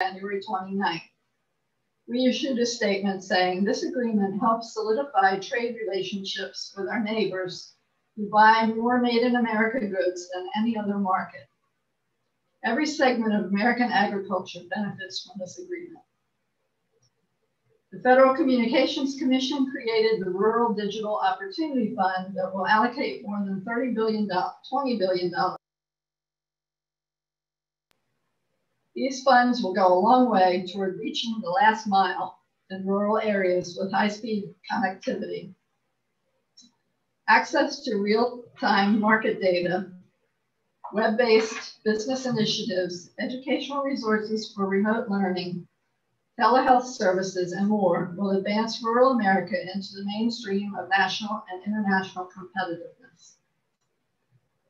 January 29th. We issued a statement saying this agreement helps solidify trade relationships with our neighbors who buy more made in America goods than any other market. Every segment of American agriculture benefits from this agreement. The Federal Communications Commission created the Rural Digital Opportunity Fund that will allocate more than $20 billion. These funds will go a long way toward reaching the last mile in rural areas with high-speed connectivity. Access to real-time market data, web-based business initiatives, educational resources for remote learning, telehealth services, and more will advance rural America into the mainstream of national and international competitiveness.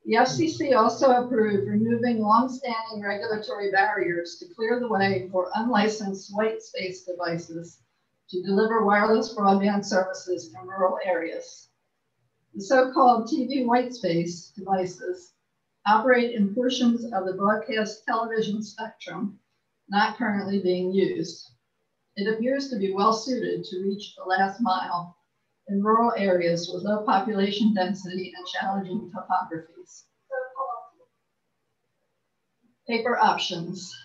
The FCC also approved removing long-standing regulatory barriers to clear the way for unlicensed white space devices to deliver wireless broadband services in rural areas. The so-called TV white space devices operate in portions of the broadcast television spectrum not currently being used. It appears to be well suited to reach the last mile in rural areas with low population density and challenging topographies. Paper options.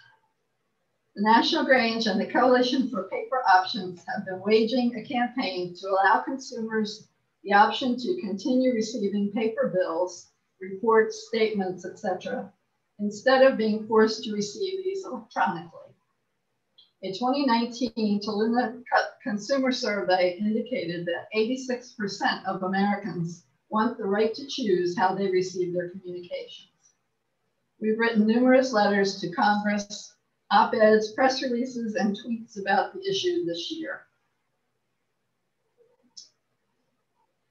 The National Grange and the Coalition for Paper Options have been waging a campaign to allow consumers the option to continue receiving paper bills, reports, statements, etc., instead of being forced to receive these electronically. A 2019 Toluna consumer survey indicated that 86% of Americans want the right to choose how they receive their communications. We've written numerous letters to Congress, op-eds, press releases, and tweets about the issue this year.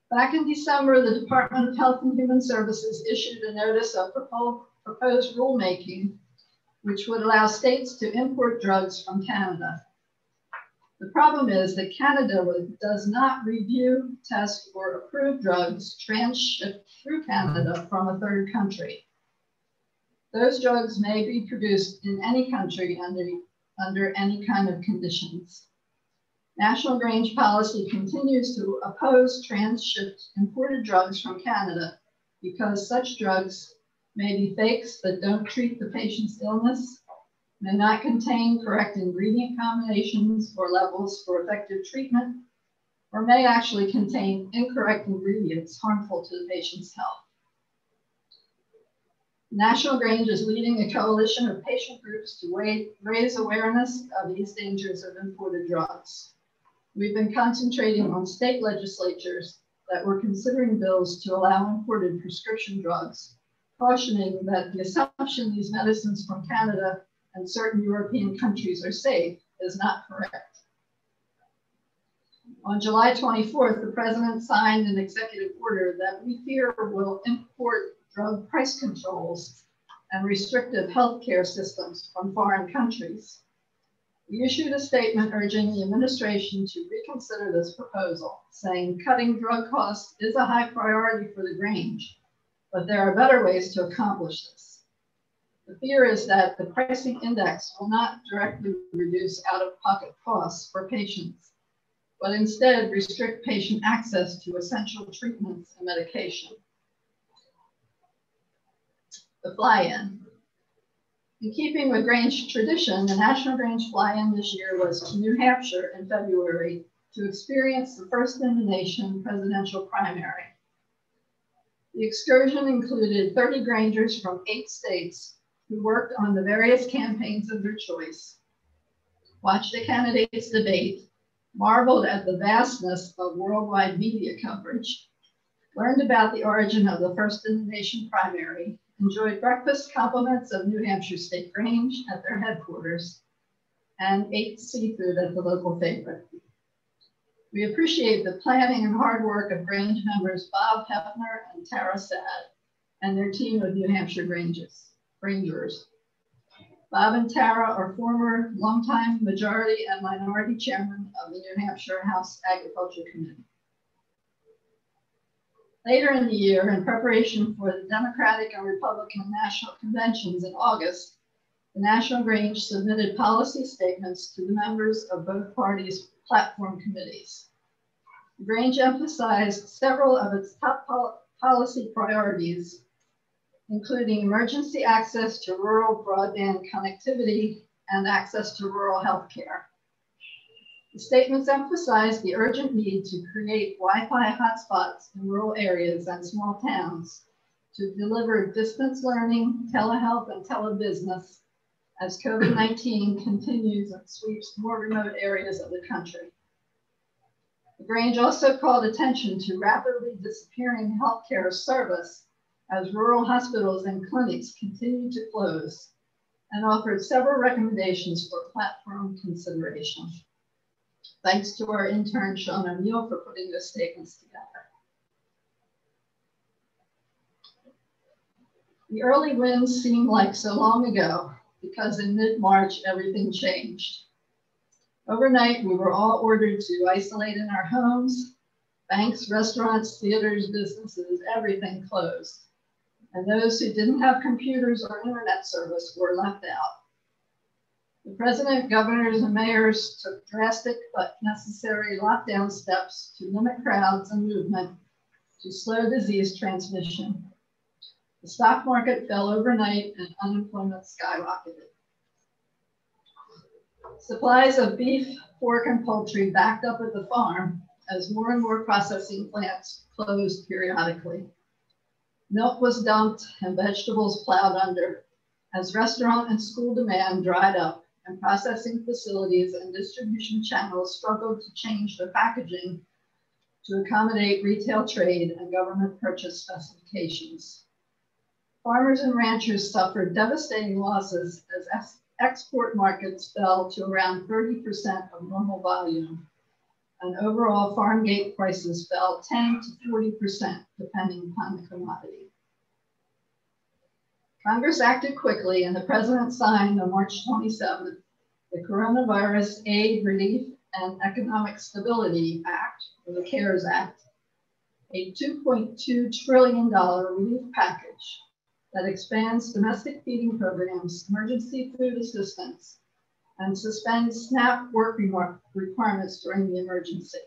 Back in December, the Department of Health and Human Services issued a notice of proposed rulemaking which would allow states to import drugs from Canada. The problem is that Canada does not review, test, or approve drugs transshipped through Canada from a third country. Those drugs may be produced in any country under any kind of conditions. National Grange policy continues to oppose transshipped imported drugs from Canada because such drugs may be fakes that don't treat the patient's illness, may not contain correct ingredient combinations or levels for effective treatment, or may actually contain incorrect ingredients harmful to the patient's health. National Grange is leading a coalition of patient groups to raise awareness of these dangers of imported drugs. We've been concentrating on state legislatures that were considering bills to allow imported prescription drugs, cautioning that the assumption these medicines from Canada and certain European countries are safe is not correct. On July 24th, the President signed an executive order that we fear will import drug price controls and restrictive healthcare systems from foreign countries. We issued a statement urging the administration to reconsider this proposal, saying cutting drug costs is a high priority for the Grange, but there are better ways to accomplish this. The fear is that the pricing index will not directly reduce out-of-pocket costs for patients, but instead restrict patient access to essential treatments and medication. The fly-in. In keeping with Grange tradition, the National Grange fly-in this year was to New Hampshire in February to experience the first in the nation presidential primary. The excursion included 30 Grangers from 8 states who worked on the various campaigns of their choice, watched the candidates debate, marveled at the vastness of worldwide media coverage, learned about the origin of the first in the nation primary, enjoyed breakfast compliments of New Hampshire State Grange at their headquarters, and ate seafood at the local favorite. We appreciate the planning and hard work of Grange members Bob Hefner and Tara Sad and their team of New Hampshire Grangers. Bob and Tara are former longtime majority and minority chairmen of the New Hampshire House Agriculture Committee. Later in the year, in preparation for the Democratic and Republican national conventions in August, the National Grange submitted policy statements to the members of both parties' platform committees. Grange emphasized several of its top policy priorities, including emergency access to rural broadband connectivity and access to rural health care. The statements emphasized the urgent need to create Wi-Fi hotspots in rural areas and small towns to deliver distance learning, telehealth, and telebusiness as COVID-19 continues and sweeps more remote areas of the country. The Grange also called attention to rapidly disappearing healthcare service as rural hospitals and clinics continue to close, and offered several recommendations for platform consideration. Thanks to our intern, Sean O'Neill, for putting those statements together. The early wins seem like so long ago because in mid-March, everything changed. Overnight, we were all ordered to isolate in our homes. Banks, restaurants, theaters, businesses, everything closed. And those who didn't have computers or internet service were left out. The president, governors, and mayors took drastic but necessary lockdown steps to limit crowds and movement to slow disease transmission. The stock market fell overnight and unemployment skyrocketed. Supplies of beef, pork, and poultry backed up at the farm as more and more processing plants closed periodically. Milk was dumped and vegetables plowed under as restaurant and school demand dried up and processing facilities and distribution channels struggled to change their packaging to accommodate retail trade and government purchase specifications. Farmers and ranchers suffered devastating losses as export markets fell to around 30% of normal volume, and overall farm gate prices fell 10 to 40% depending upon the commodity. Congress acted quickly and the president signed on March 27th the Coronavirus Aid, Relief, and Economic Stability Act, or the CARES Act, a $2.2 trillion relief package that expands domestic feeding programs, emergency food assistance, and suspends SNAP work requirements during the emergency.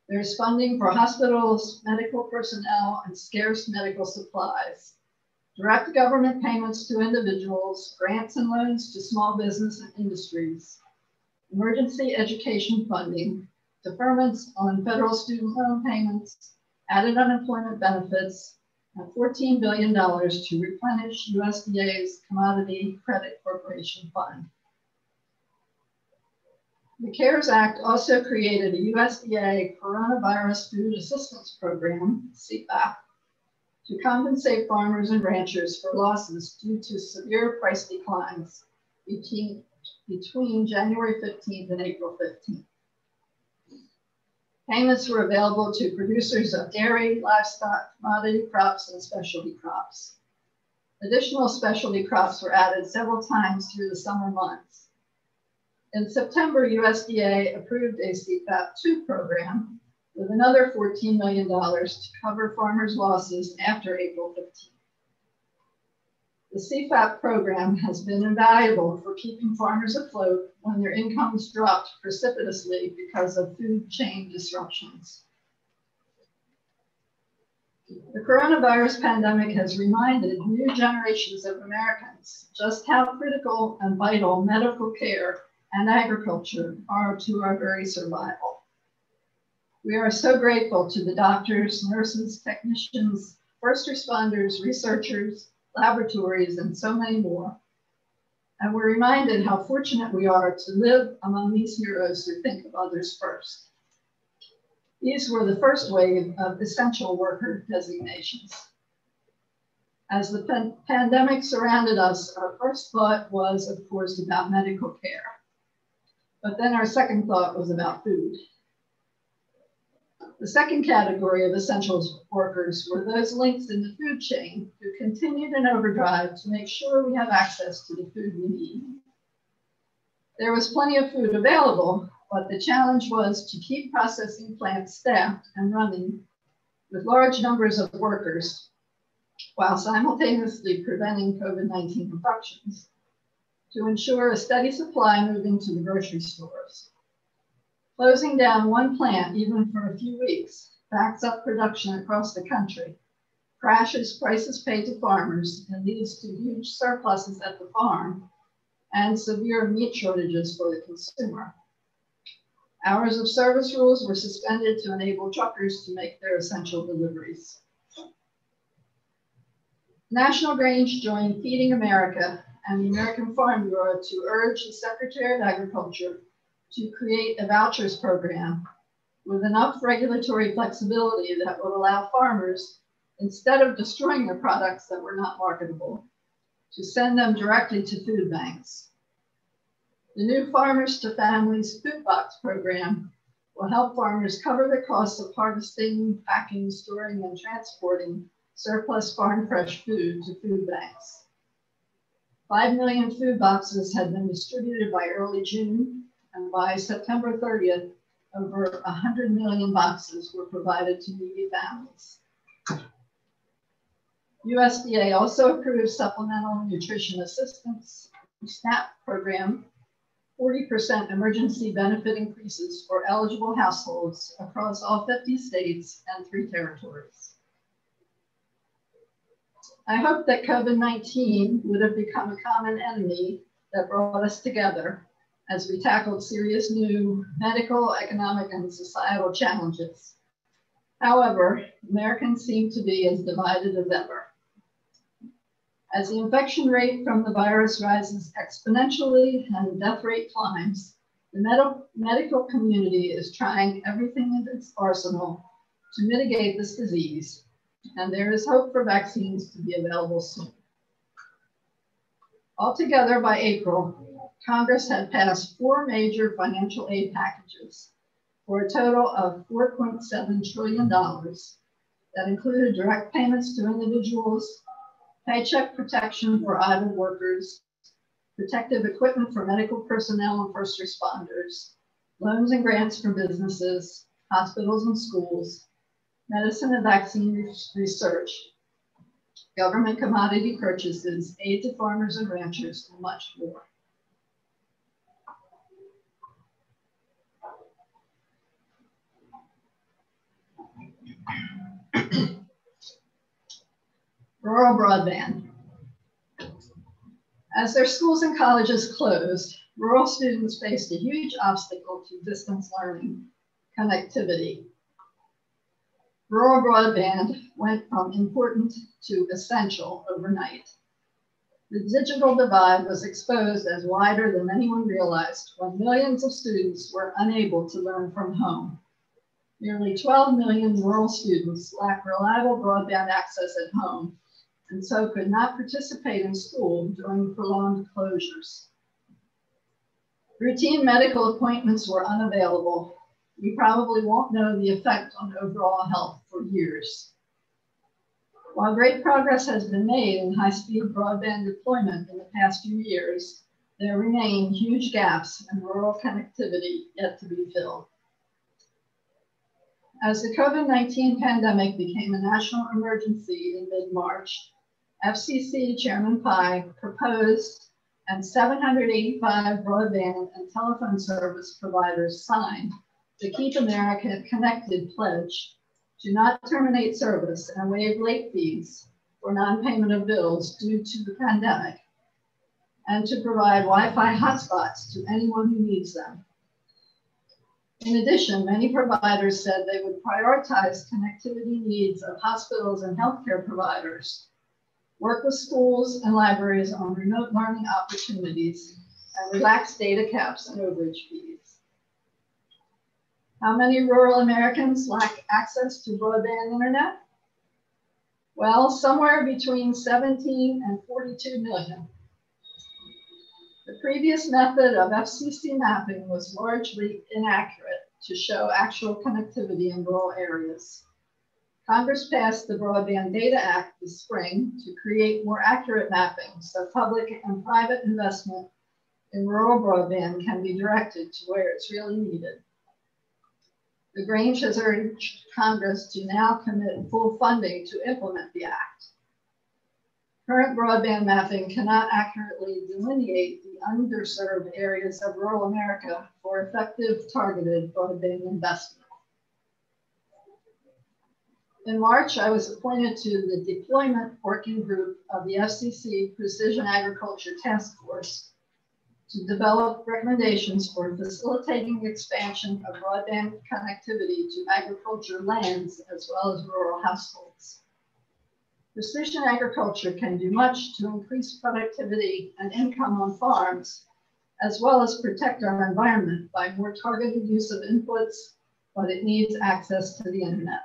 There's funding for hospitals, medical personnel, and scarce medical supplies, direct government payments to individuals, grants and loans to small business and industries, emergency education funding, deferments on federal student loan payments, added unemployment benefits, and $14 billion to replenish USDA's Commodity Credit Corporation Fund. The CARES Act also created a USDA Coronavirus Food Assistance Program, CFAP, to compensate farmers and ranchers for losses due to severe price declines between January 15th and April 15th. Payments were available to producers of dairy, livestock, commodity crops, and specialty crops. Additional specialty crops were added several times through the summer months. In September, USDA approved a CFAP 2 program with another $14 million to cover farmers' losses after April 15th. The CFAP program has been invaluable for keeping farmers afloat when their incomes dropped precipitously because of food chain disruptions. The coronavirus pandemic has reminded new generations of Americans just how critical and vital medical care and agriculture are to our very survival. We are so grateful to the doctors, nurses, technicians, first responders, researchers, laboratories, and so many more. And we're reminded how fortunate we are to live among these heroes who think of others first. These were the first wave of essential worker designations. As the pandemic surrounded us, our first thought was, of course, about medical care. But then our second thought was about food. The second category of essential workers were those links in the food chain who continued in overdrive to make sure we have access to the food we need. There was plenty of food available, but the challenge was to keep processing plants staffed and running with large numbers of workers while simultaneously preventing COVID-19 infections. to ensure a steady supply moving to the grocery stores. Closing down one plant, even for a few weeks, backs up production across the country, crashes prices paid to farmers, and leads to huge surpluses at the farm and severe meat shortages for the consumer. Hours of service rules were suspended to enable truckers to make their essential deliveries. National Grange joined Feeding America and the American Farm Bureau to urge the Secretary of Agriculture to create a vouchers program with enough regulatory flexibility that would allow farmers, instead of destroying their products that were not marketable, to send them directly to food banks. The new Farmers to Families Food Box program will help farmers cover the costs of harvesting, packing, storing, and transporting surplus farm fresh food to food banks. 5 million food boxes had been distributed by early June, and by September 30th, over 100 million boxes were provided to needy families. USDA also approved supplemental nutrition assistance SNAP program, 40% emergency benefit increases for eligible households across all 50 states and 3 territories. I hope that COVID-19 would have become a common enemy that brought us together as we tackled serious new medical, economic, and societal challenges. However, Americans seem to be as divided as ever. As the infection rate from the virus rises exponentially and the death rate climbs, the medical community is trying everything in its arsenal to mitigate this disease, and there is hope for vaccines to be available soon. Altogether, by April, Congress had passed 4 major financial aid packages for a total of $4.7 trillion that included direct payments to individuals, paycheck protection for idle workers, protective equipment for medical personnel and first responders, loans and grants for businesses, hospitals and schools, medicine and vaccine research, government commodity purchases, aid to farmers and ranchers, and much more. Rural broadband. As their schools and colleges closed, rural students faced a huge obstacle to distance learning, connectivity. Rural broadband went from important to essential overnight. The digital divide was exposed as wider than anyone realized when millions of students were unable to learn from home. Nearly 12 million rural students lack reliable broadband access at home, and so could not participate in school during prolonged closures. Routine medical appointments were unavailable. We probably won't know the effect on overall health for years. While great progress has been made in high-speed broadband deployment in the past few years, there remain huge gaps in rural connectivity yet to be filled. As the COVID-19 pandemic became a national emergency in mid-March, FCC Chairman Pai proposed and 785 broadband and telephone service providers signed the Keep America Connected pledge to not terminate service and waive late fees for non-payment of bills due to the pandemic, and to provide Wi-Fi hotspots to anyone who needs them. In addition, many providers said they would prioritize connectivity needs of hospitals and healthcare providers, work with schools and libraries on remote learning opportunities, and relax data caps and overage fees. How many rural Americans lack access to broadband internet? Well, somewhere between 17 and 42 million. The previous method of FCC mapping was largely inaccurate to show actual connectivity in rural areas. Congress passed the Broadband Data Act this spring to create more accurate mapping so public and private investment in rural broadband can be directed to where it's really needed. The Grange has urged Congress to now commit full funding to implement the act. Current broadband mapping cannot accurately delineate the underserved areas of rural America for effective targeted broadband investment. In March, I was appointed to the deployment working group of the FCC Precision Agriculture Task Force to develop recommendations for facilitating the expansion of broadband connectivity to agriculture lands as well as rural households. Precision agriculture can do much to increase productivity and income on farms, as well as protect our environment by more targeted use of inputs, but it needs access to the internet.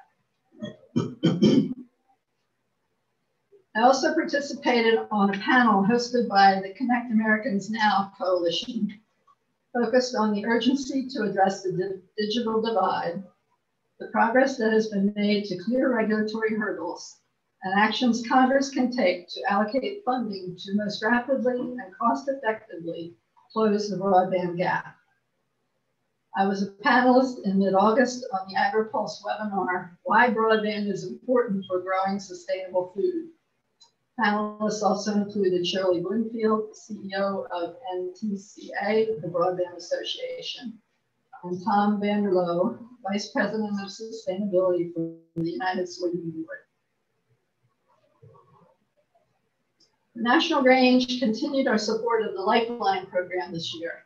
I also participated on a panel hosted by the Connect Americans Now coalition, focused on the urgency to address the digital divide, the progress that has been made to clear regulatory hurdles, and actions Congress can take to allocate funding to most rapidly and cost-effectively close the broadband gap. I was a panelist in mid-August on the AgriPulse webinar, Why Broadband is Important for Growing Sustainable Food. Panelists also included Shirley Bloomfield, CEO of NTCA, the Broadband Association, and Tom Vanderloo, Vice President of Sustainability for the United Soybean Board. National Grange continued our support of the Lifeline program this year.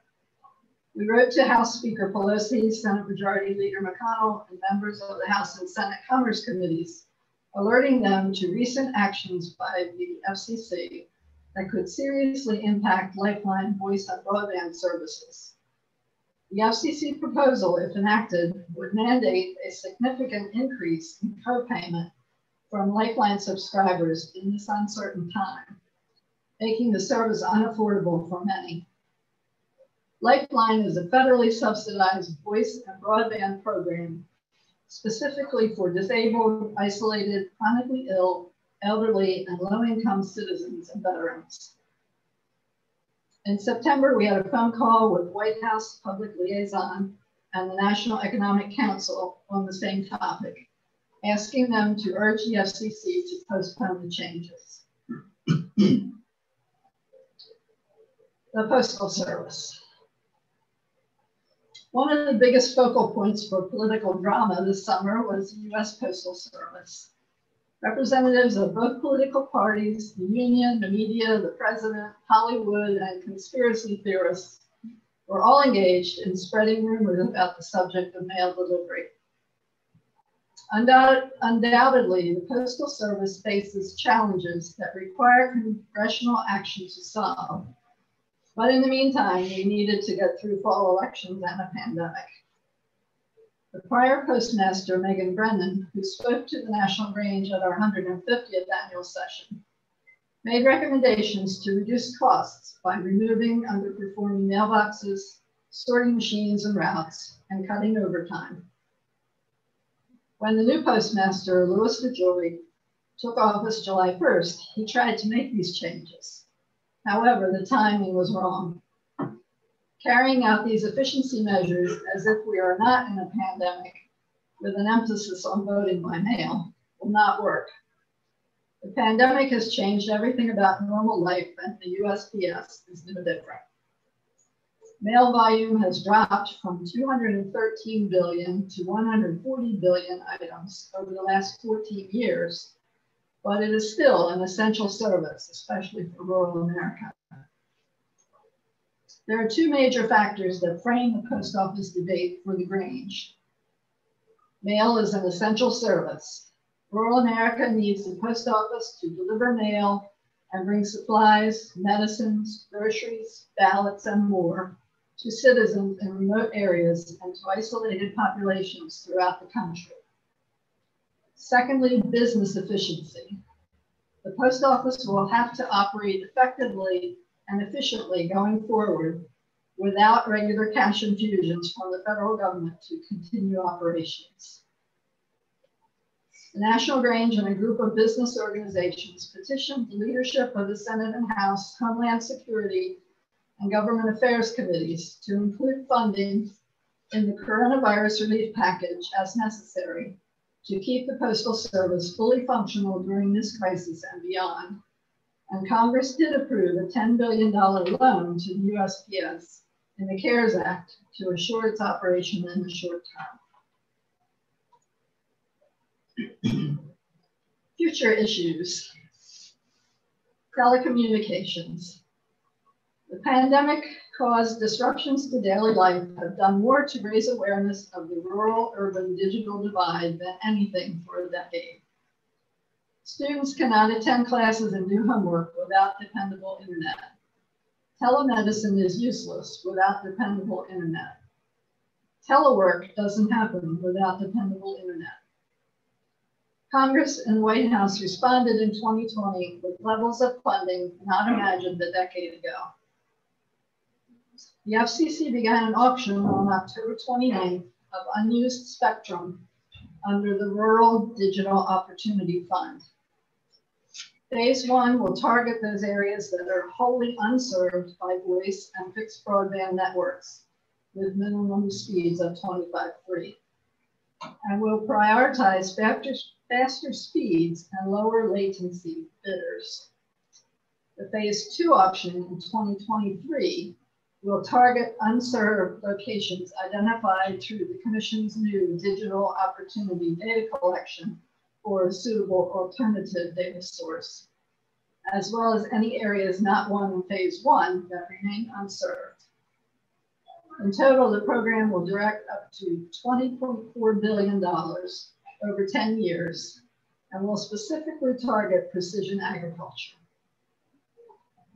We wrote to House Speaker Pelosi, Senate Majority Leader McConnell, and members of the House and Senate Commerce Committees, alerting them to recent actions by the FCC that could seriously impact Lifeline voice and broadband services. The FCC proposal, if enacted, would mandate a significant increase in co-payment from Lifeline subscribers in this uncertain time, making the service unaffordable for many. Lifeline is a federally subsidized voice and broadband program specifically for disabled, isolated, chronically ill, elderly, and low-income citizens and veterans. In September, we had a phone call with White House Public Liaison and the National Economic Council on the same topic, asking them to urge the FCC to postpone the changes. The Postal Service. One of the biggest focal points for political drama this summer was the U.S. Postal Service. Representatives of both political parties, the union, the media, the president, Hollywood, and conspiracy theorists were all engaged in spreading rumors about the subject of mail delivery. Undoubtedly, the Postal Service faces challenges that require congressional action to solve. But in the meantime, we needed to get through fall elections and a pandemic. The prior postmaster, Megan Brennan, who spoke to the National Grange at our 150th annual session, made recommendations to reduce costs by removing underperforming mailboxes, sorting machines and routes, and cutting overtime. When the new postmaster, Louis DeJoy, took office July 1st, he tried to make these changes. However, the timing was wrong. Carrying out these efficiency measures as if we are not in a pandemic with an emphasis on voting by mail will not work. The pandemic has changed everything about normal life, and the USPS is no different. Mail volume has dropped from 213 billion to 140 billion items over the last 14 years, but it is still an essential service, especially for rural America. There are two major factors that frame the post office debate for the Grange. Mail is an essential service. Rural America needs the post office to deliver mail and bring supplies, medicines, groceries, ballots, and more to citizens in remote areas and to isolated populations throughout the country. Secondly, business efficiency. The post office will have to operate effectively and efficiently going forward without regular cash infusions from the federal government to continue operations. The National Grange and a group of business organizations petitioned the leadership of the Senate and House Homeland Security and Government Affairs Committees to include funding in the coronavirus relief package as necessary to keep the Postal Service fully functional during this crisis and beyond, And Congress did approve a $10 billion loan to the USPS in the CARES Act to assure its operation in the short term. Future issues. Telecommunications. The pandemic caused disruptions to daily life have done more to raise awareness of the rural-urban digital divide than anything for a decade. Students cannot attend classes and do homework without dependable internet. Telemedicine is useless without dependable internet. Telework doesn't happen without dependable internet. Congress and the White House responded in 2020 with levels of funding not imagined a decade ago. The FCC began an auction on October 29th of unused spectrum under the Rural Digital Opportunity Fund. Phase 1 will target those areas that are wholly unserved by voice and fixed broadband networks with minimum speeds of 25.3, and will prioritize faster speeds and lower latency bidders. The Phase 2 auction in 2023 will target unserved locations identified through the Commission's new Digital Opportunity Data Collection or a suitable alternative data source, as well as any areas not won in Phase 1 that remain unserved. In total, the program will direct up to $20.4 billion over 10 years and will specifically target precision agriculture.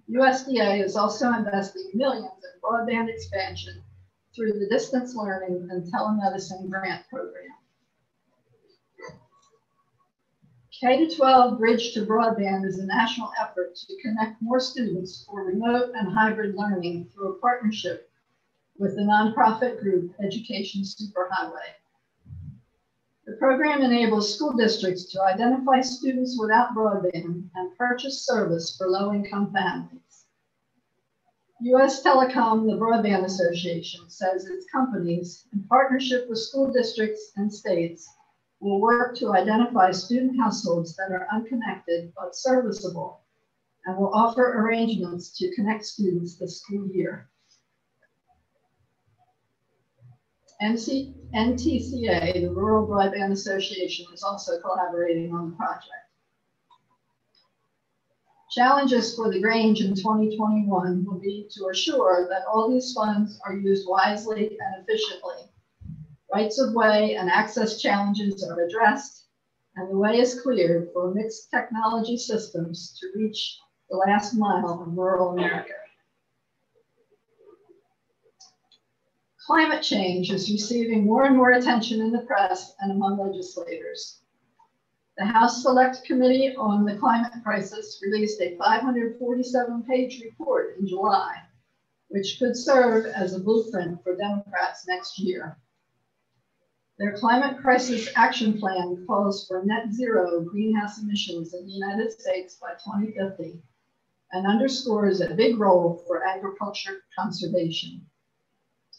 USDA is also investing millions in broadband expansion through the distance learning and telemedicine grant program. K-12 Bridge to Broadband is a national effort to connect more students for remote and hybrid learning through a partnership with the nonprofit group Education Superhighway. The program enables school districts to identify students without broadband and purchase service for low-income families. US Telecom, the Broadband Association, says its companies, in partnership with school districts and states, will work to identify student households that are unconnected but serviceable and will offer arrangements to connect students this school year. NTCA, the Rural Broadband Association, is also collaborating on the project. Challenges for the Grange in 2021 will be to assure that all these funds are used wisely and efficiently. Rights of way and access challenges are addressed, and the way is cleared for mixed technology systems to reach the last mile of rural America. Climate change is receiving more and more attention in the press and among legislators. The House Select Committee on the Climate Crisis released a 547-page report in July, which could serve as a blueprint for Democrats next year. Their climate crisis action plan calls for net zero greenhouse emissions in the United States by 2050 and underscores a big role for agriculture conservation.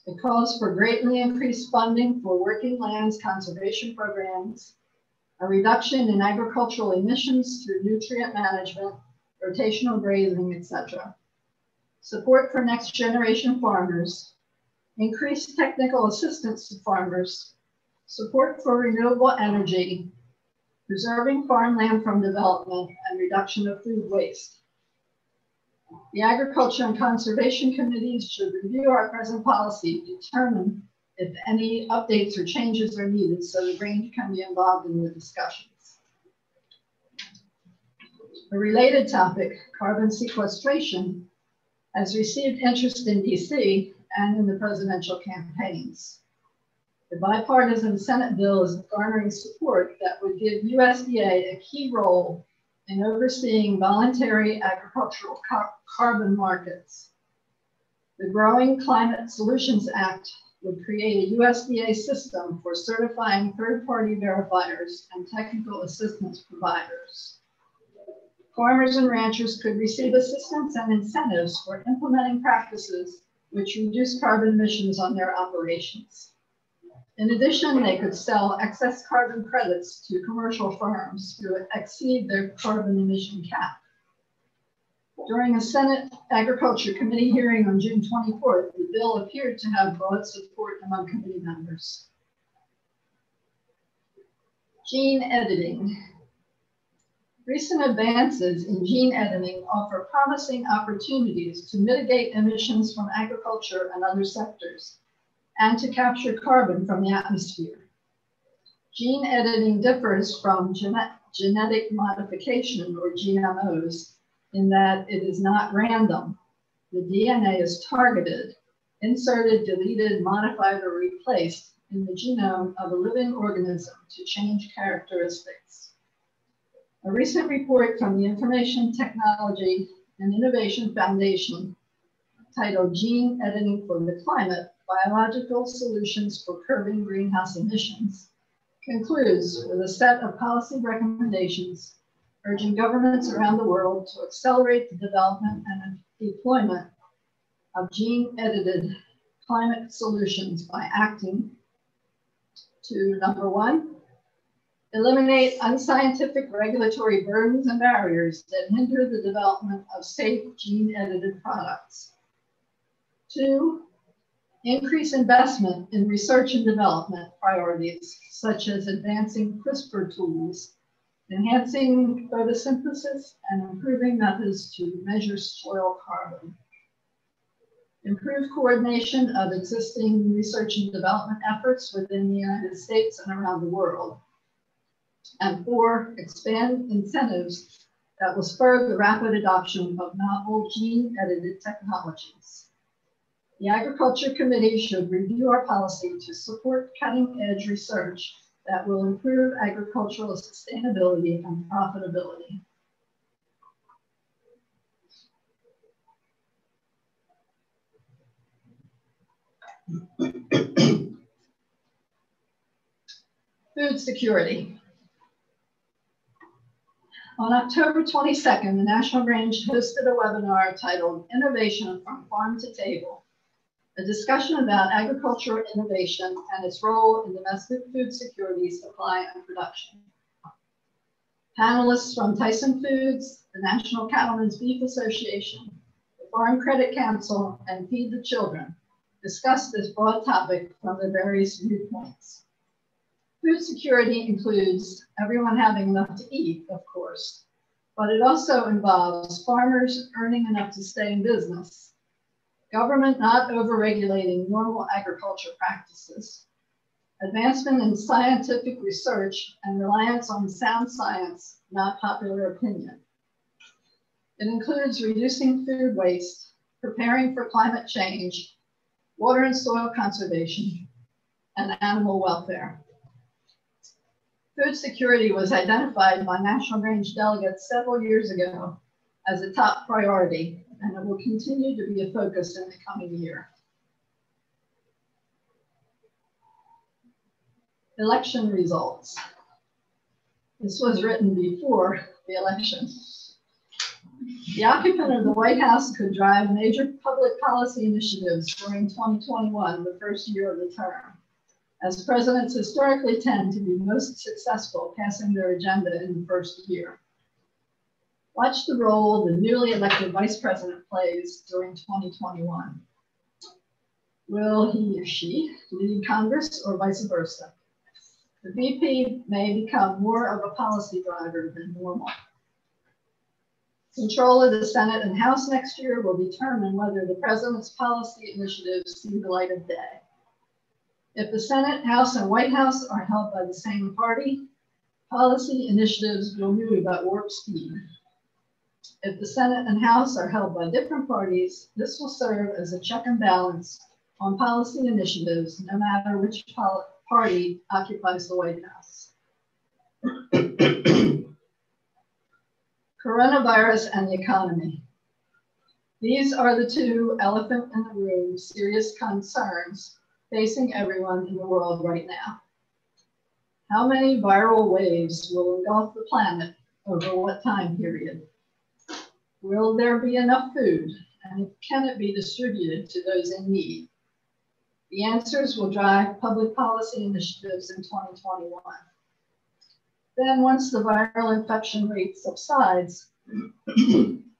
It calls for greatly increased funding for working lands conservation programs, a reduction in agricultural emissions through nutrient management, rotational grazing, etc., support for next generation farmers, increased technical assistance to farmers, support for renewable energy, preserving farmland from development, and reduction of food waste. The Agriculture and Conservation Committees should review our present policy, determine if any updates or changes are needed so the Grange can be involved in the discussions. A related topic, carbon sequestration, has received interest in DC and in the presidential campaigns. The bipartisan Senate bill is garnering support that would give USDA a key role in overseeing voluntary agricultural carbon markets. The Growing Climate Solutions Act would create a USDA system for certifying third-party verifiers and technical assistance providers. Farmers and ranchers could receive assistance and incentives for implementing practices which reduce carbon emissions on their operations. In addition, they could sell excess carbon credits to commercial firms who exceed their carbon emission cap. During a Senate Agriculture Committee hearing on June 24th, the bill appeared to have broad support among committee members. Gene editing. Recent advances in gene editing offer promising opportunities to mitigate emissions from agriculture and other sectors, and to capture carbon from the atmosphere. Gene editing differs from genetic modification, or GMOs, in that it is not random. The DNA is targeted, inserted, deleted, modified, or replaced in the genome of a living organism to change characteristics. A recent report from the Information Technology and Innovation Foundation, titled Gene Editing for the Climate, Biological Solutions for Curbing Greenhouse Emissions, concludes with a set of policy recommendations urging governments around the world to accelerate the development and deployment of gene-edited climate solutions by acting to, number one, eliminate unscientific regulatory burdens and barriers that hinder the development of safe gene-edited products. Two, increase investment in research and development priorities, such as advancing CRISPR tools, enhancing photosynthesis, and improving methods to measure soil carbon. Improve coordination of existing research and development efforts within the United States and around the world. And four, expand incentives that will spur the rapid adoption of novel gene-edited technologies. The Agriculture Committee should review our policy to support cutting-edge research that will improve agricultural sustainability and profitability. Food security. On October 22nd, the National Grange hosted a webinar titled Innovation from Farm to Table, a discussion about agricultural innovation and its role in domestic food security, supply, and production. Panelists from Tyson Foods, the National Cattlemen's Beef Association, the Farm Credit Council, and Feed the Children discussed this broad topic from their various viewpoints. Food security includes everyone having enough to eat, of course, but it also involves farmers earning enough to stay in business, government not over-regulating normal agriculture practices, advancement in scientific research and reliance on sound science, not popular opinion. It includes reducing food waste, preparing for climate change, water and soil conservation, and animal welfare. Food security was identified by National Grange delegates several years ago as a top priority, and it will continue to be a focus in the coming year. Election results. This was written before the election. The occupant of the White House could drive major public policy initiatives during 2021, the first year of the term, as presidents historically tend to be most successful passing their agenda in the first year. Watch the role the newly elected vice president plays during 2021. Will he or she lead Congress or vice versa? The VP may become more of a policy driver than normal. Control of the Senate and House next year will determine whether the president's policy initiatives see the light of day. If the Senate, House, and White House are held by the same party, policy initiatives will move at warp speed. If the Senate and House are held by different parties, this will serve as a check and balance on policy initiatives, no matter which party occupies the White House. Coronavirus and the economy. These are the two elephant in the room serious concerns facing everyone in the world right now. How many viral waves will engulf the planet over what time period? Will there be enough food, and can it be distributed to those in need? The answers will drive public policy initiatives in 2021. Then once the viral infection rate subsides,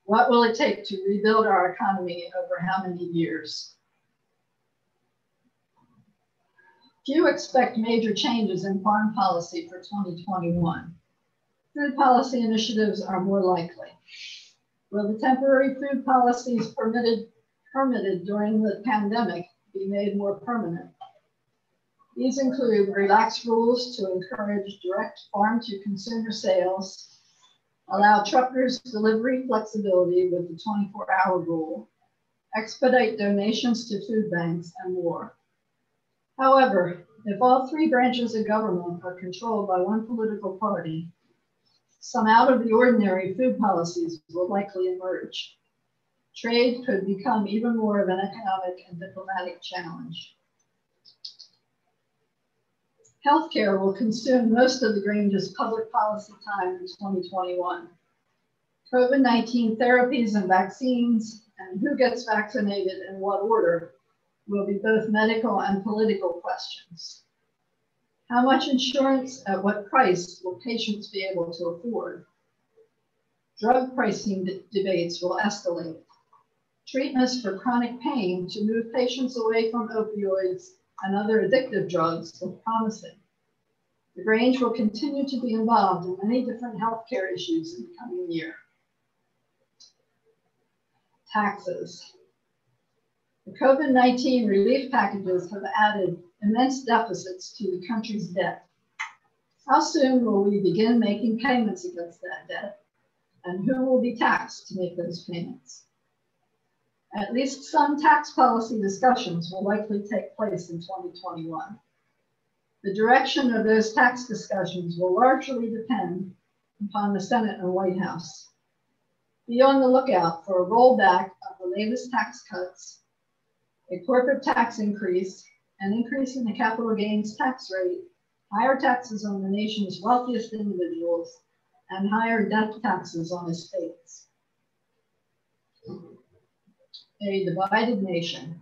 What will it take to rebuild our economy over how many years? Few expect major changes in foreign policy for 2021. Food policy initiatives are more likely. Will the temporary food policies permitted during the pandemic be made more permanent? These include relaxed rules to encourage direct farm-to-consumer sales, allow truckers delivery flexibility with the 24-hour rule, expedite donations to food banks, and more. However, if all three branches of government are controlled by one political party, some out of the ordinary food policies will likely emerge. Trade could become even more of an economic and diplomatic challenge. Healthcare will consume most of the Grange's public policy time in 2021. COVID-19 therapies and vaccines, and who gets vaccinated in what order, will be both medical and political questions. How much insurance at what price will patients be able to afford? Drug pricing debates will escalate. Treatments for chronic pain to move patients away from opioids and other addictive drugs look promising. The Grange will continue to be involved in many different healthcare issues in the coming year. Taxes. The COVID-19 relief packages have added immense deficits to the country's debt. How soon will we begin making payments against that debt? And who will be taxed to make those payments? At least some tax policy discussions will likely take place in 2021. The direction of those tax discussions will largely depend upon the Senate and White House. Be on the lookout for a rollback of the latest tax cuts, a corporate tax increase, an increase in the capital gains tax rate, higher taxes on the nation's wealthiest individuals, and higher death taxes on estates. A divided nation.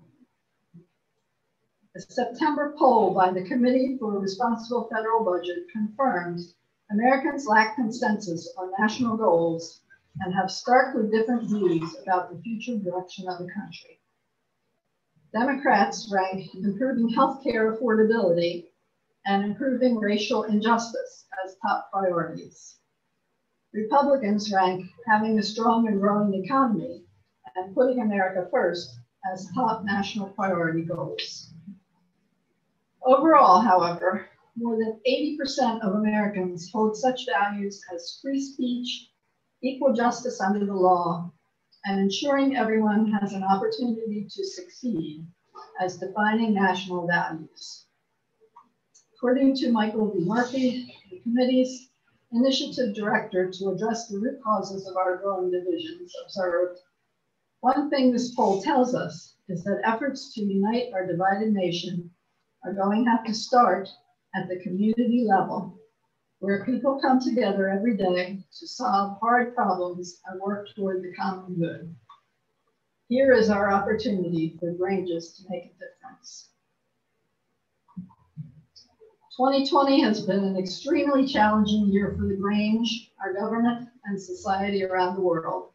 A September poll by the Committee for a Responsible Federal Budget confirms Americans lack consensus on national goals and have starkly different views about the future direction of the country. Democrats rank improving healthcare affordability and improving racial injustice as top priorities. Republicans rank having a strong and growing economy and putting America first as top national priority goals. Overall, however, more than 80% of Americans hold such values as free speech, equal justice under the law, and ensuring everyone has an opportunity to succeed as defining national values. According to Michael V. Murphy, the committee's initiative director to address the root causes of our growing divisions, observed, "One thing this poll tells us is that efforts to unite our divided nation are going to have to start at the community level, where people come together every day to solve hard problems and work toward the common good. Here is our opportunity for Granges to make a difference." 2020 has been an extremely challenging year for the Grange, our government, and society around the world.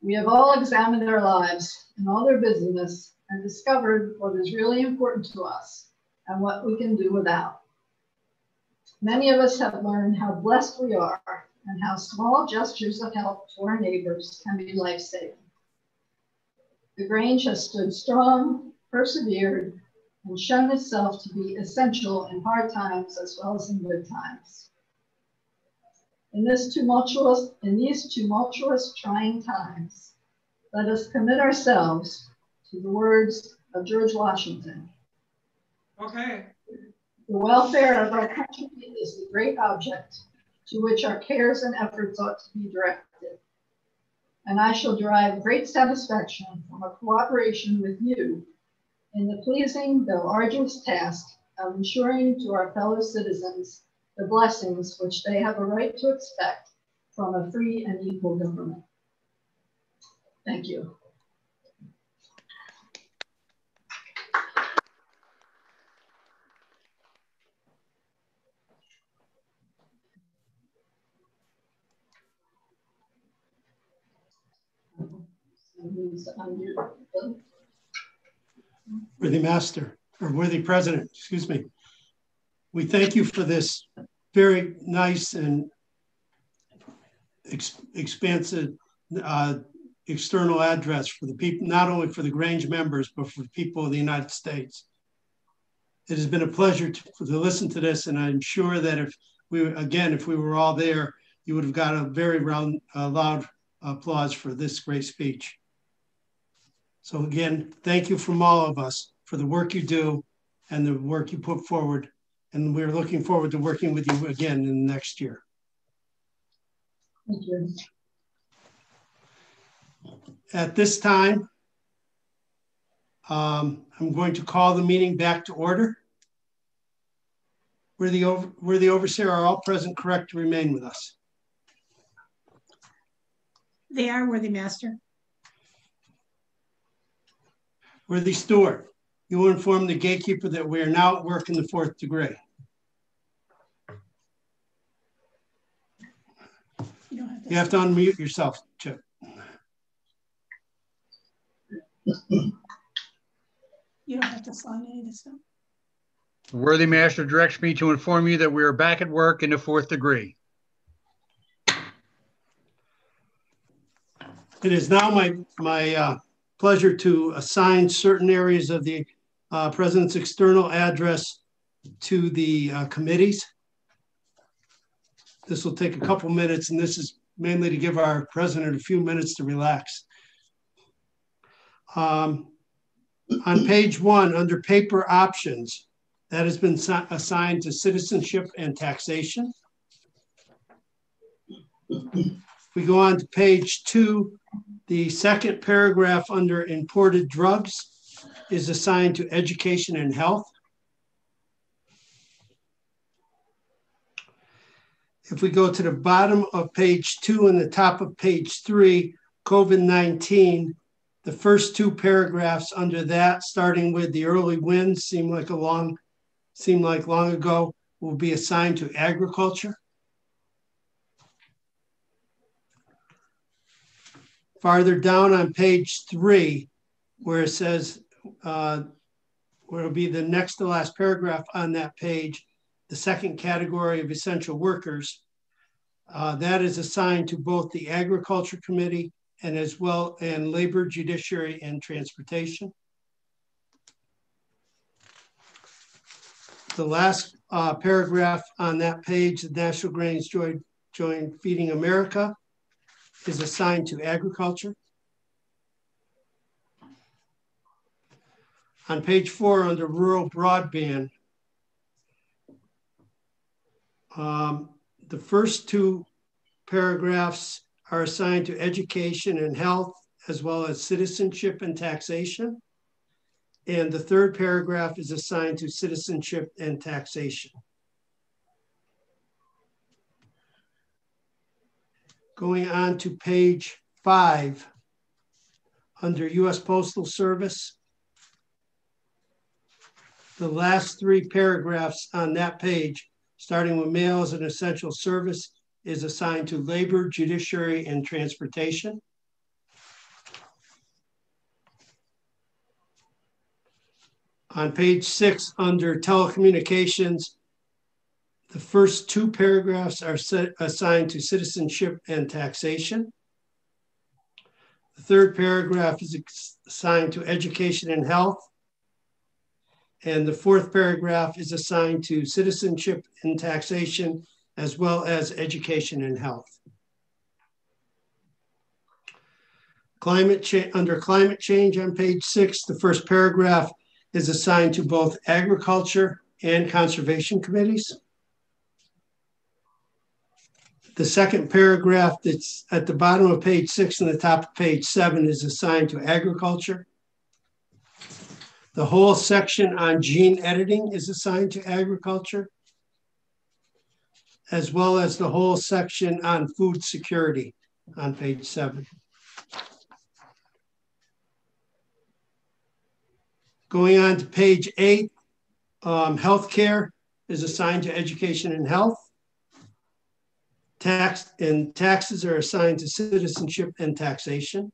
We have all examined our lives and all their busyness and discovered what is really important to us and what we can do without. Many of us have learned how blessed we are and how small gestures of help to our neighbors can be life-saving. The Grange has stood strong, persevered, and shown itself to be essential in hard times as well as in good times. In these tumultuous, trying times, let us commit ourselves to the words of George Washington. Okay. The welfare of our country is the great object to which our cares and efforts ought to be directed. And I shall derive great satisfaction from a cooperation with you in the pleasing though arduous task of ensuring to our fellow citizens the blessings which they have a right to expect from a free and equal government. Thank you. And who's unmuted? Bill? Worthy Master, or Worthy President, excuse me. We thank you for this very nice and expansive external address for the people, not only for the Grange members, but for the people of the United States. It has been a pleasure to listen to this, and I'm sure that if we were all there, you would have got a very loud applause for this great speech. So again, thank you from all of us for the work you do and the work you put forward. And we're looking forward to working with you again in the next year. Thank you. At this time, I'm going to call the meeting back to order. We're the overseer, are all present correct to remain with us? They are, Worthy Master. Worthy Stewart, you will inform the gatekeeper that we are now at work in the 4th degree. You have to unmute yourself, Chip. You don't have to sign any of this stuff. The Worthy Master directs me to inform you that we are back at work in the 4th degree. It is now my pleasure to assign certain areas of the President's external address to the committees. This will take a couple minutes, and this is mainly to give our President a few minutes to relax. On page 1, under paper options, that has been assigned to citizenship and taxation. We go on to page 2, the second paragraph under imported drugs is assigned to education and health. If we go to the bottom of page 2 and the top of page 3, COVID-19, the first 2 paragraphs under that, starting with the early wins, seem like long ago, will be assigned to agriculture. Farther down on page 3, where it says, where it'll be the next to last paragraph on that page, the second category of essential workers, that is assigned to both the Agriculture Committee and Labor, Judiciary, and Transportation. The last paragraph on that page, the National Grange Joint Feeding America, is assigned to agriculture. On page 4, under rural broadband, the first 2 paragraphs are assigned to education and health, as well as citizenship and taxation. And the third paragraph is assigned to citizenship and taxation. Going on to page 5, under U.S. Postal Service, the last 3 paragraphs on that page, starting with mail as an essential service, is assigned to labor, judiciary, and transportation. On page 6, under telecommunications, the first 2 paragraphs are assigned to citizenship and taxation. The third paragraph is assigned to education and health. And the 4th paragraph is assigned to citizenship and taxation, as well as education and health. Under climate change on page 6, the first paragraph is assigned to both agriculture and conservation committees. The second paragraph that's at the bottom of page 6 and the top of page 7 is assigned to agriculture. The whole section on gene editing is assigned to agriculture, as well as the whole section on food security on page 7. Going on to page 8, healthcare is assigned to education and health. Taxes are assigned to citizenship and taxation.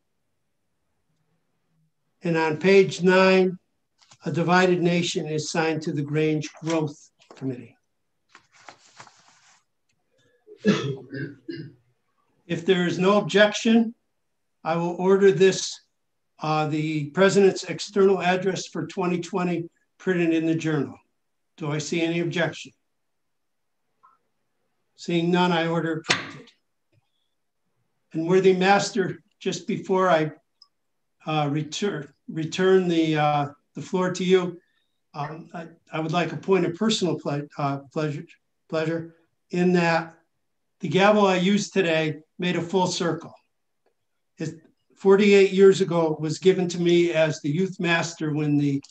And on page 9, a divided nation is assigned to the Grange Growth Committee. If there is no objection, I will order this, the President's external address for 2020 printed in the journal. Do I see any objection? Seeing none, I order it printed. And worthy master, just before I return the floor to you, I would like a point of personal pleasure in that the gavel I used today made a full circle. 48 years ago, it was given to me as the youth master when the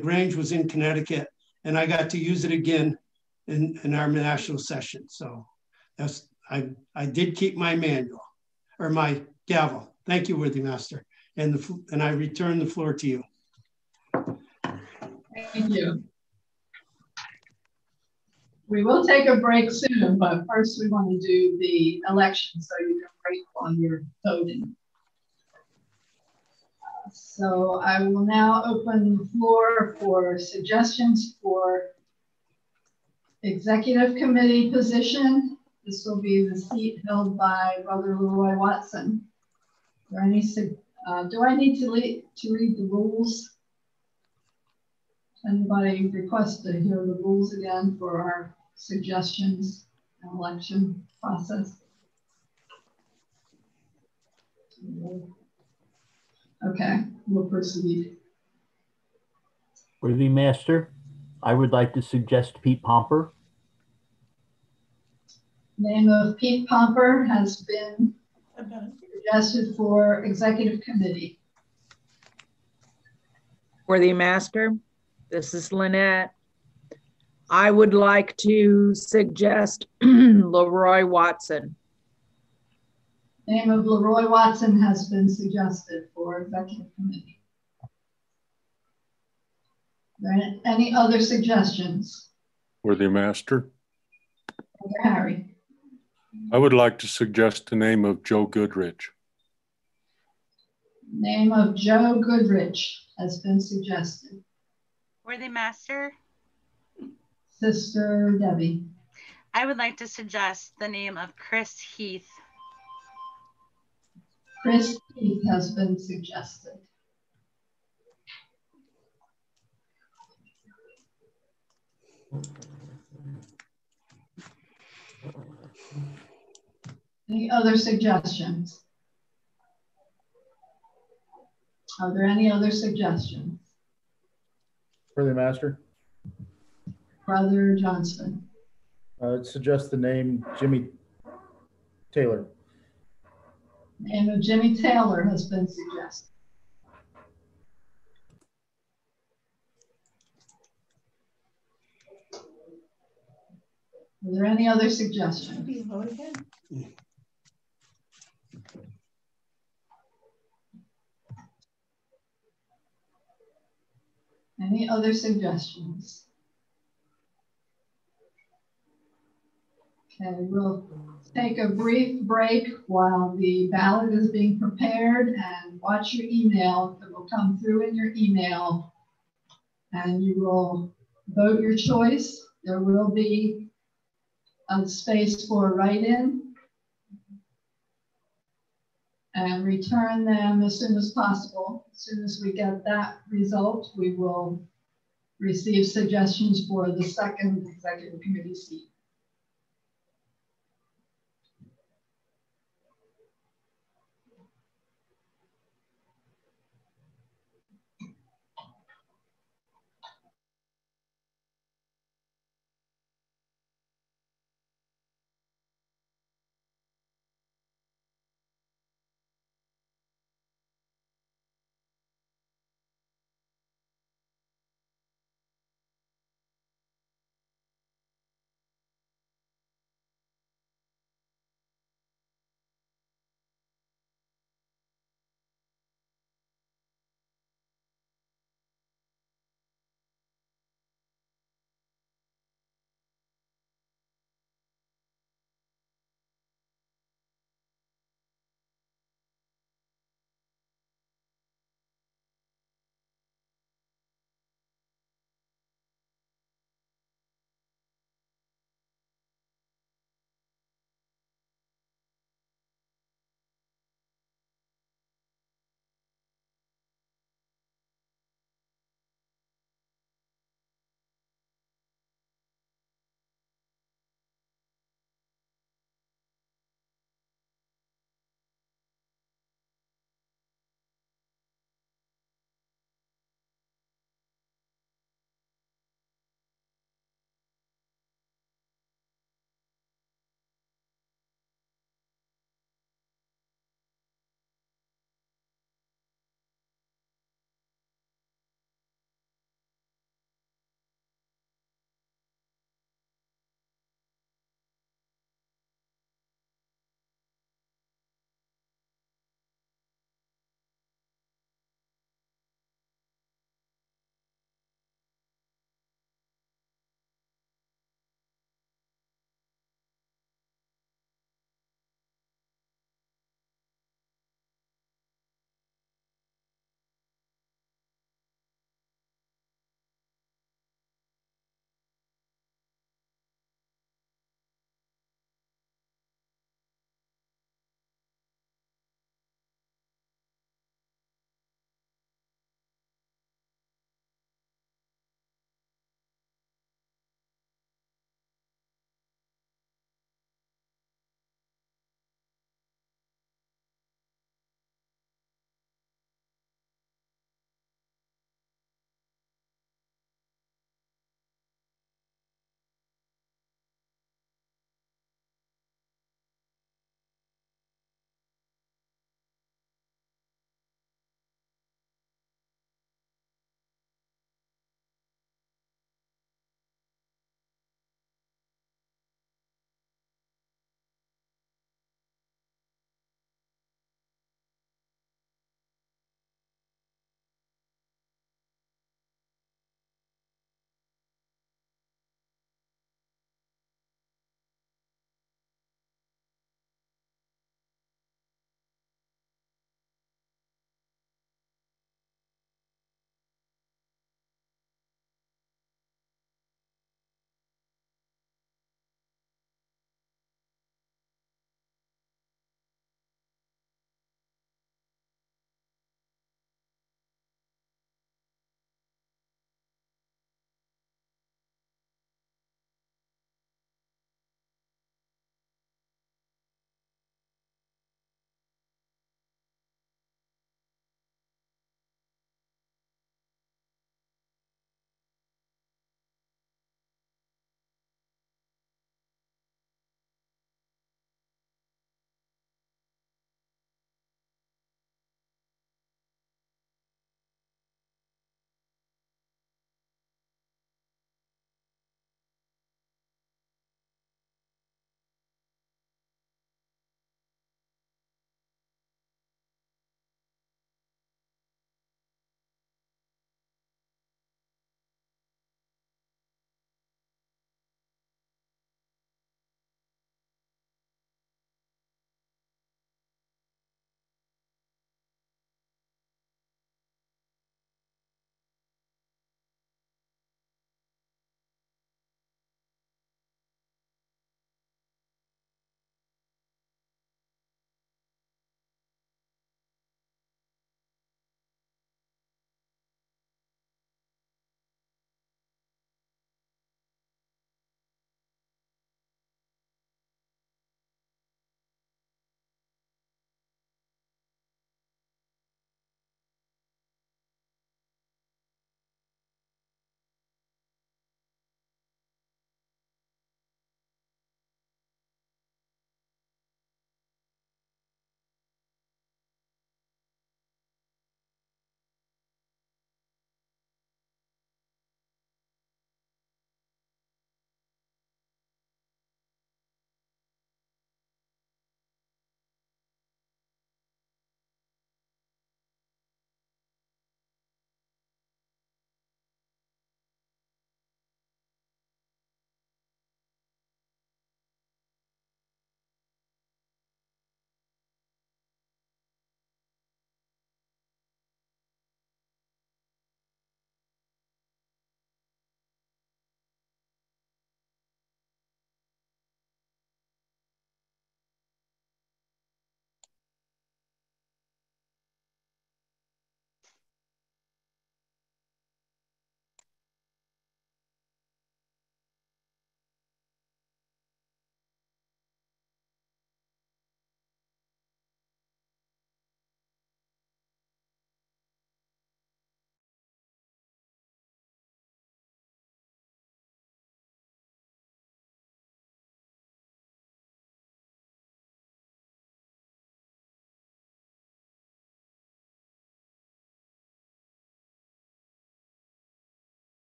Grange was in Connecticut, and I got to use it again in our national session. So I did keep my manual or my gavel. Thank you, worthy master, and I return the floor to you. Thank you. We will take a break soon, but first we want to do the election so you can break on your voting. So I will now open the floor for suggestions for executive committee position. This will be the seat held by Brother Leroy Watson. Do I need to read the rules? Anybody request to hear the rules again for our suggestions and election process? Okay, we'll proceed. Worthy Master, I would like to suggest Pete Pomper. Name of Pete Pomper has been suggested for executive committee. Worthy Master, this is Lynette. I would like to suggest Leroy Watson. Name of Leroy Watson has been suggested for executive committee. Are there any other suggestions? Worthy Master, Harry. I would like to suggest the name of Joe Goodrich. Name of Joe Goodrich has been suggested. Worthy Master, Sister Debbie. I would like to suggest the name of Chris Heath. Chris Heath has been suggested. Any other suggestions? Are there any other suggestions? Worthy Master, Brother Johnston. I'd suggest the name Jimmy Taylor. Name of Jimmy Taylor has been suggested. Are there any other suggestions? Do you vote again? Any other suggestions? Okay, we'll take a brief break while the ballot is being prepared, and watch your email. It will come through in your email, and you will vote your choice. There will be a space for write-in, and return them as soon as possible. As soon as we get that result, we will receive suggestions for the second executive committee seat.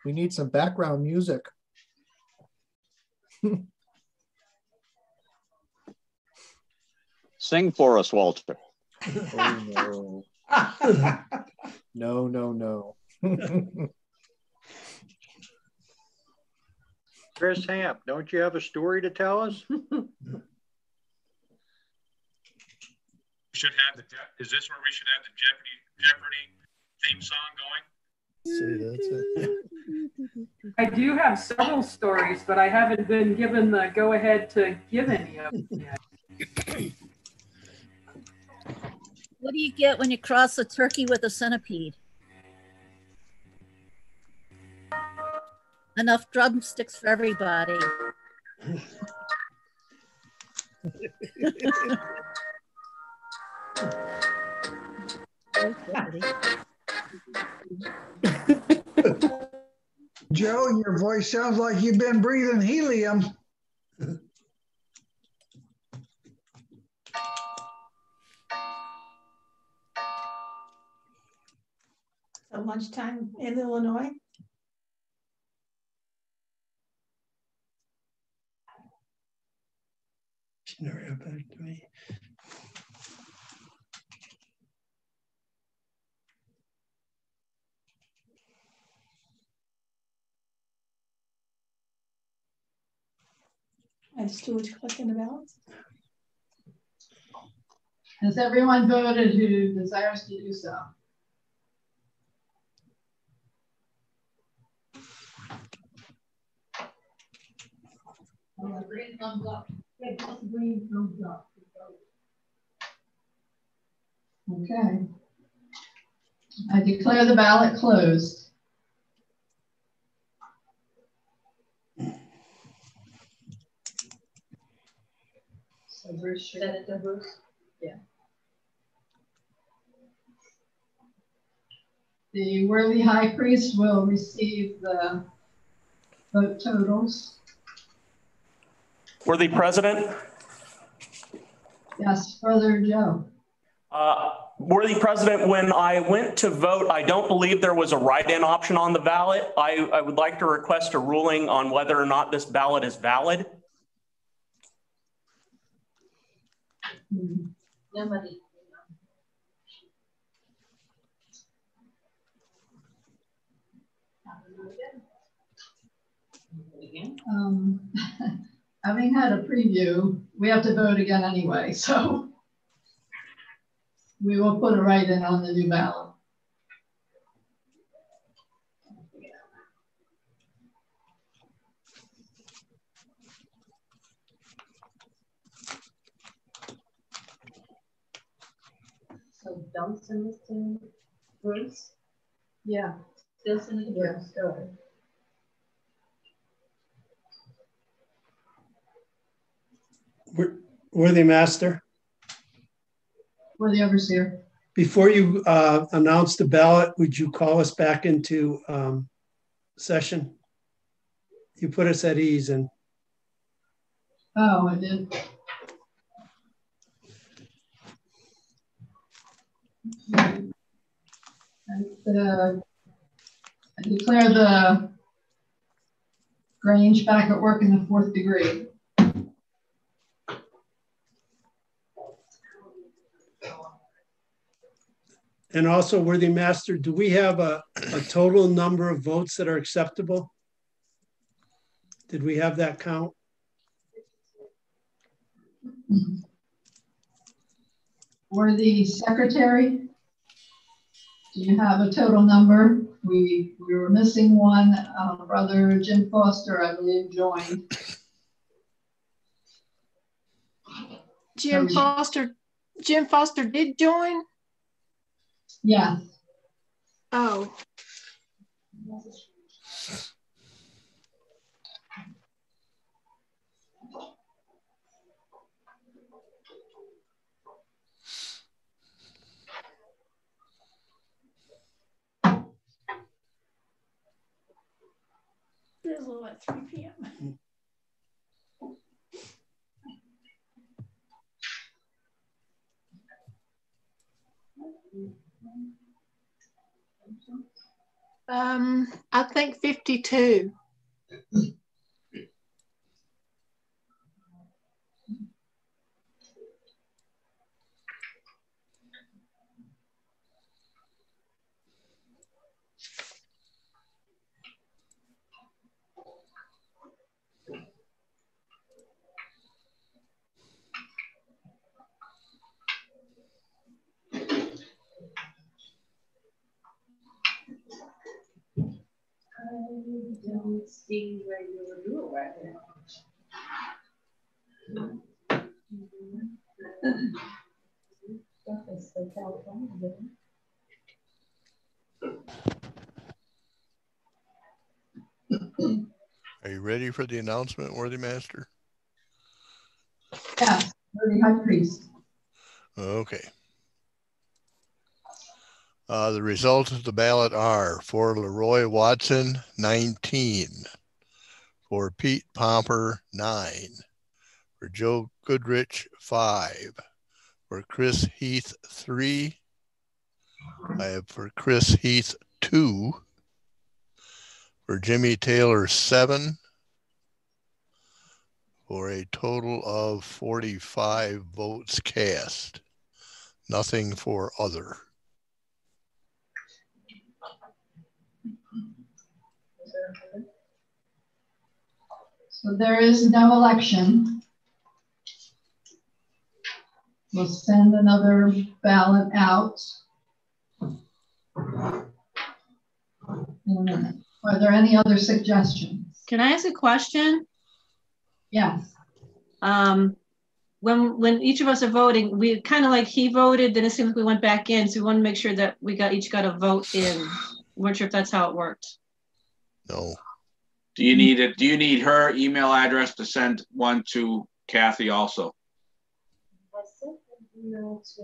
We need some background music. Sing for us, Walter. Oh, no. No. Chris Hamp, don't you have a story to tell us? Should have is this where we should have the Jeopardy theme song going? See, that's it. I do have several stories, but I haven't been given the go-ahead to give any of them yet. What do you get when you cross a turkey with a centipede? Enough drumsticks for everybody. Joe, your voice sounds like you've been breathing helium. So lunchtime in Illinois. She never got back to me. And Stuart's collecting the ballots. Has everyone voted who desires to do so? Green thumbs up. Green thumbs up. Okay. I declare the ballot closed. So Bruce, should send it to Bruce? Yeah. The worthy high priest will receive the vote totals. Worthy President? Yes, Brother Joe. Worthy President, when I went to vote, I don't believe there was a write-in option on the ballot. I would like to request a ruling on whether or not this ballot is valid. Nobody. Having had a preview, we have to vote again anyway, so we will put a write-in on the new ballot. So don't send this to Bruce? Yeah. Still send it to Bruce. Go ahead. Worthy Master, Worthy Overseer. before you announce the ballot, would you call us back into session? You put us at ease and. Oh, I did. I declare the Grange back at work in the 4th degree. And also, Worthy Master, do we have a total number of votes that are acceptable? Did we have that count? For the secretary, do you have a total number? We were missing one. Brother Jim Foster, I believe, joined. Jim Foster did join? Yeah. Oh. There's a little at 3 p.m. I think 52. I don't see where you were doing right now. Are you ready for the announcement, Worthy Master? Yes, Worthy High Priest. Okay. The results of the ballot are for Leroy Watson, 19. For Pete Pomper, 9. For Joe Goodrich, 5. For Chris Heath, 3. I have for Chris Heath, 2. For Jimmy Taylor, 7. For a total of 45 votes cast. Nothing for other. So there is no election. We'll send another ballot out in a minute. Are there any other suggestions? Can I ask a question? Yes. When each of us are voting, we kind of like he voted, then it seems like we went back in. So we want to make sure that we each got a vote in. We weren't sure if that's how it worked. No. Do you need it? Do you need her email address to send one to Kathy also? I sent an email to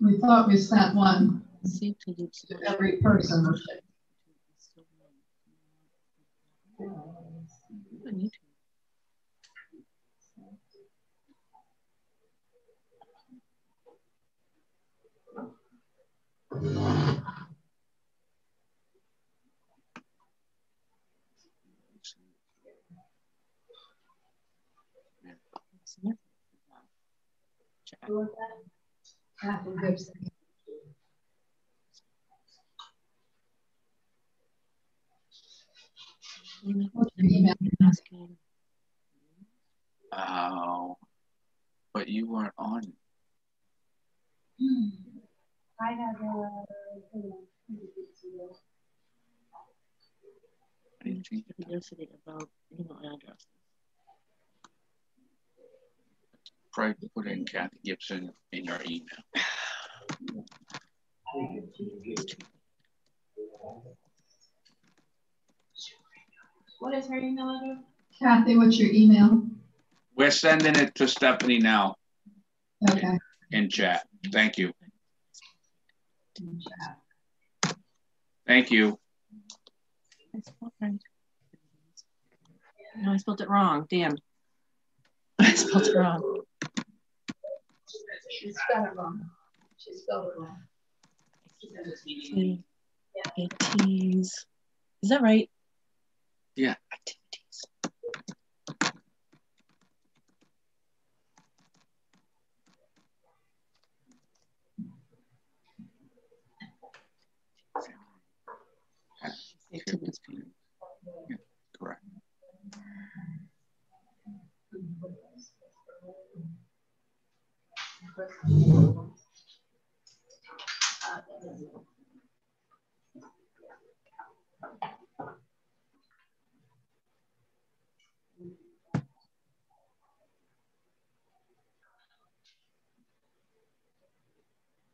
we thought we sent one to every person. Kathy Gibson. Oh, but you weren't on. I have Yesterday about email address. Try to put in Kathy Gibson in your email. What is her email address? Kathy, what's your email? We're sending it to Stephanie now. Okay. In chat. Thank you. Thank you. No, I spelled it wrong. Damn. I spelled it wrong. She spelled it wrong. She spelled it wrong. Activities. Is that right? Yeah. Activities. Activities. Yeah, correct.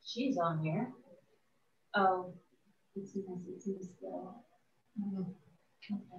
She's on here. Oh, it's still. Okay.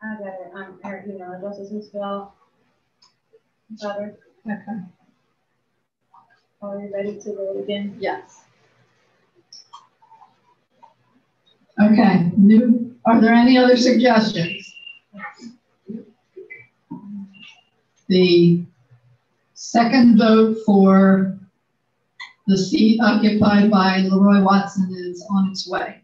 I got it. Our email address is Ms. Bell. Butter. Okay. Are you ready to vote again? Yes. Okay. Are there any other suggestions? The second vote for the seat occupied by Leroy Watson is on its way.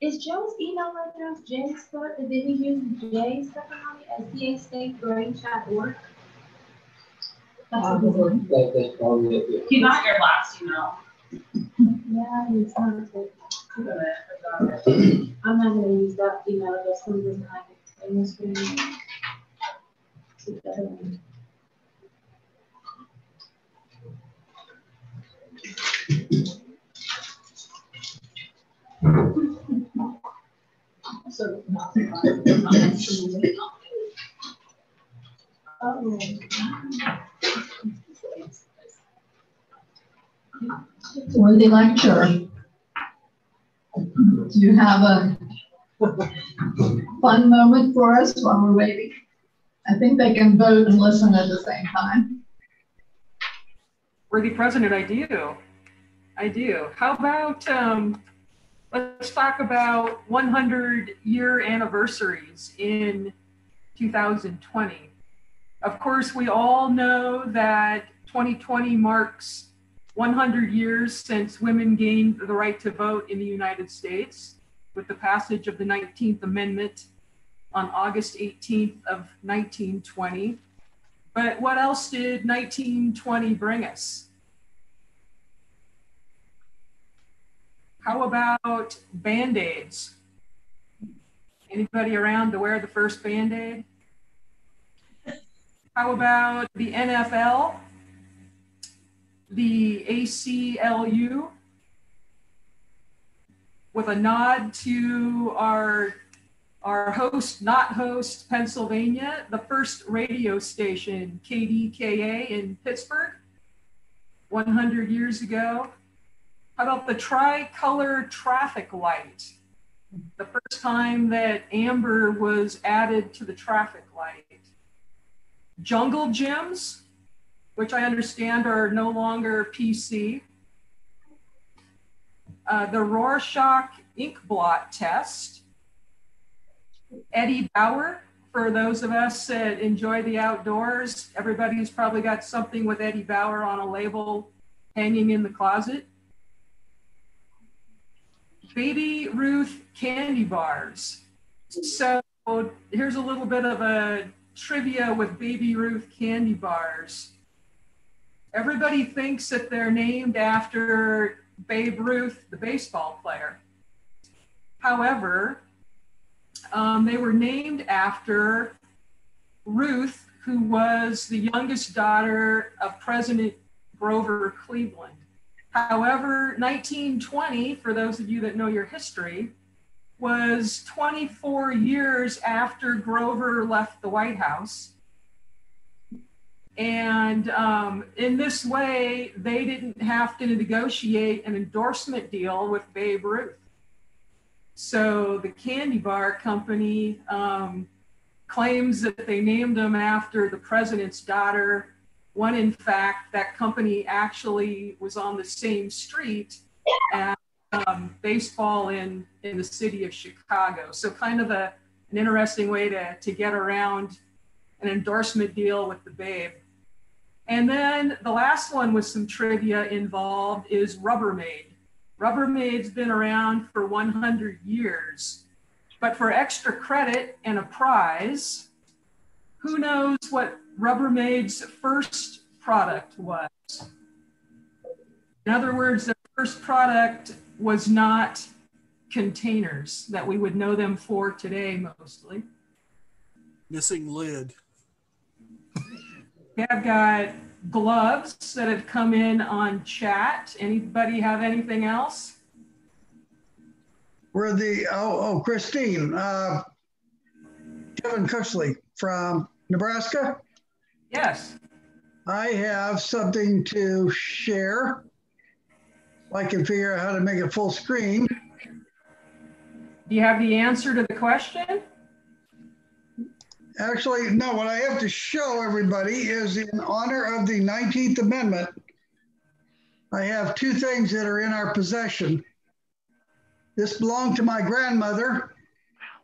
Is Joe's email address jstuck? Did he use jstuck as dastategrange.org? That's probably it. He got your last email. Yeah, it's not. I'm not going to use that email address. I'm just not going to So, worthy lecturer, do you have a fun moment for us while we're waiting? I think they can vote and listen at the same time. Worthy President, I do. How about, let's talk about 100-year anniversaries in 2020. Of course, we all know that 2020 marks 100 years since women gained the right to vote in the United States with the passage of the 19th Amendment on August 18th of 1920. But what else did 1920 bring us? How about Band-Aids? Anybody around to wear the first Band-Aid? How about the NFL, the ACLU, with a nod to our host, not host, Pennsylvania, the first radio station, KDKA in Pittsburgh, 100 years ago. How about the tricolor traffic light? the first time that amber was added to the traffic light. Jungle gyms, which I understand are no longer PC. The Rorschach ink blot test. Eddie Bauer, for those of us that enjoy the outdoors, everybody's probably got something with Eddie Bauer on a label hanging in the closet. Baby Ruth candy bars. So here's a little bit of a trivia with Baby Ruth candy bars. Everybody thinks that they're named after Babe Ruth, the baseball player. However, they were named after Ruth, who was the youngest daughter of President Grover Cleveland. However, 1920, for those of you that know your history, was 24 years after Grover left the White House. And in this way, they didn't have to negotiate an endorsement deal with Babe Ruth. So the candy bar company claims that they named them after the president's daughter, when in fact that company actually was on the same street as baseball in the city of Chicago. So kind of an interesting way to get around an endorsement deal with the Babe. And then the last one with some trivia involved is Rubbermaid. Rubbermaid's been around for 100 years, but for extra credit and a prize, who knows what Rubbermaid's first product was? In other words, the first product was not containers that we would know them for today mostly. Missing lid. I've got gloves that have come in on chat. Anybody have anything else? We're the, Christine, Kevin Cuxley from Nebraska. Yes. I have something to share. I can figure out how to make it full screen. Do you have the answer to the question? Actually, no, what I have to show everybody is in honor of the 19th Amendment. I have two things that are in our possession. This belonged to my grandmother.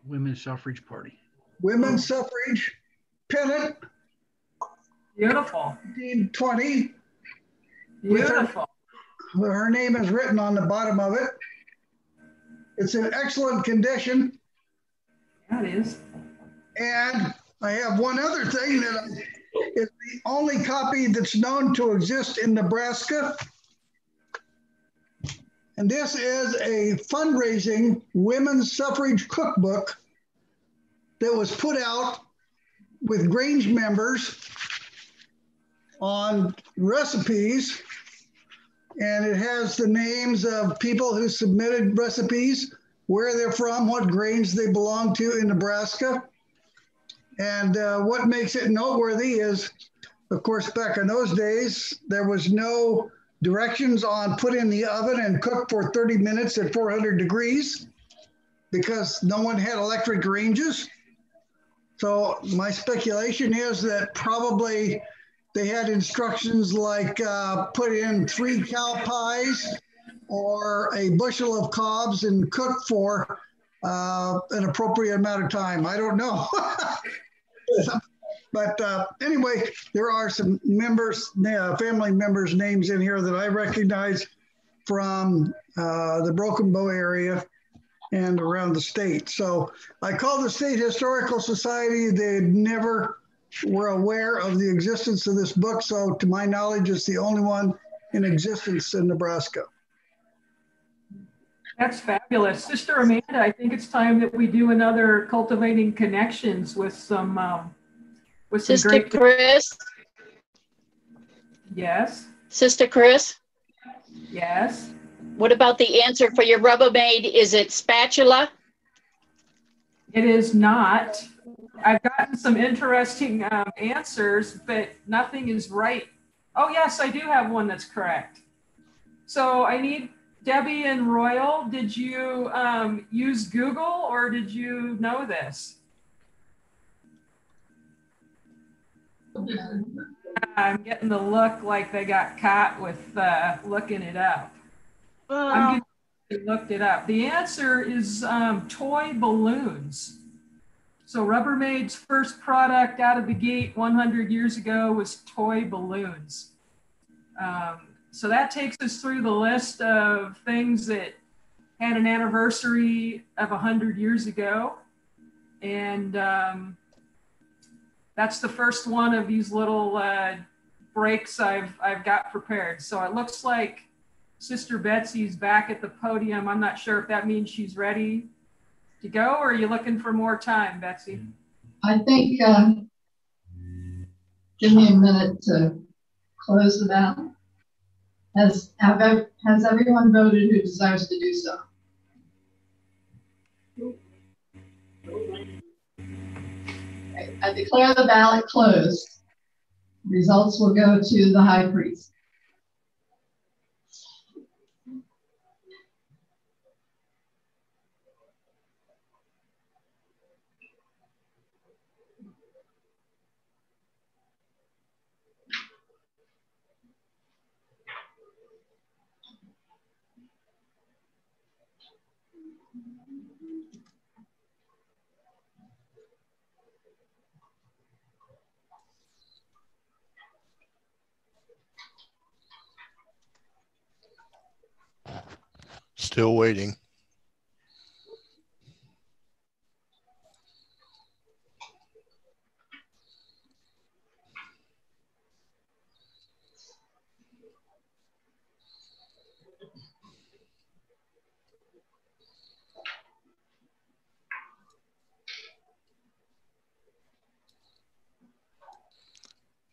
Women's Suffrage Party. Women's Suffrage pennant. Beautiful. 1920. Beautiful. Her name is written on the bottom of it. It's in excellent condition. That is. And I have one other thing that is the only copy that's known to exist in Nebraska. And this is a fundraising women's suffrage cookbook that was put out with Grange members on recipes. And it has the names of people who submitted recipes, where they're from, what Grange they belong to in Nebraska. And what makes it noteworthy is, of course, back in those days, there was no directions on put in the oven and cook for 30 minutes at 400 degrees because no one had electric ranges. So my speculation is that probably they had instructions like put in 3 cow pies or a bushel of cobs and cook for an appropriate amount of time. I don't know. But anyway, there are some members, family members' names in here that I recognize from the Broken Bow area and around the state. So I called the State Historical Society. They never were aware of the existence of this book. So to my knowledge, it's the only one in existence in Nebraska. That's fabulous. Sister Amanda, I think it's time that we do another Cultivating Connections with some Sister great... Chris? Yes. Sister Chris? Yes. What about the answer for your Rubbermaid? Is it spatula? It is not. I've gotten some interesting answers, but nothing is right. Oh, yes, I do have one that's correct. So I need Debbie and Royal, did you use Google or did you know this? I'm getting the look like they got caught with looking it up. I'm getting looked it up. The answer is toy balloons. So Rubbermaid's first product out of the gate 100 years ago was toy balloons. So that takes us through the list of things that had an anniversary of 100 years ago. And that's the first one of these little breaks I've got prepared. So it looks like Sister Betsy's back at the podium. I'm not sure if that means she's ready to go, or are you looking for more time, Betsy? I think, give me a minute to close the ballot. Has everyone voted who desires to do so? Okay, I declare the ballot closed. Results will go to the high priest. Still waiting.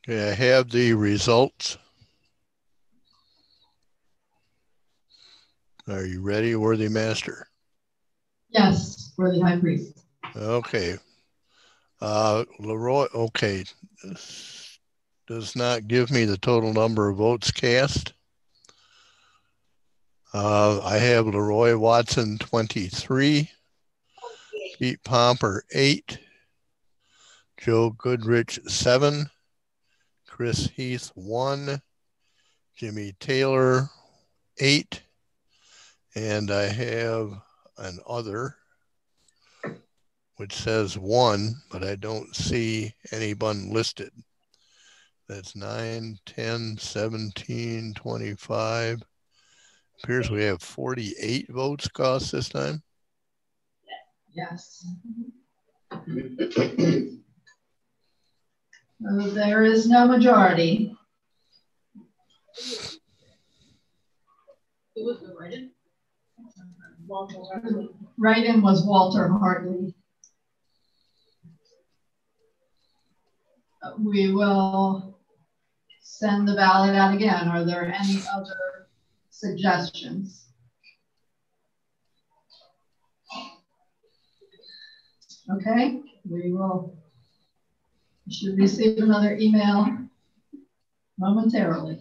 Okay, I have the results. Are you ready, worthy master? Yes, worthy high priest. Okay. Leroy, okay. This does not give me the total number of votes cast. I have Leroy Watson 23, Pete Pomper 8, Joe Goodrich 7, Chris Heath 1, Jimmy Taylor 8, and I have an other which says 1, but I don't see anyone listed. That's 9, 10, 17, 25. Appears we have 48 votes cast this time. Yes. There is no majority. Who was the write-in? Write-in was Walter Hartley. We will send the ballot out again. Are there any other suggestions? Okay, we should receive another email momentarily.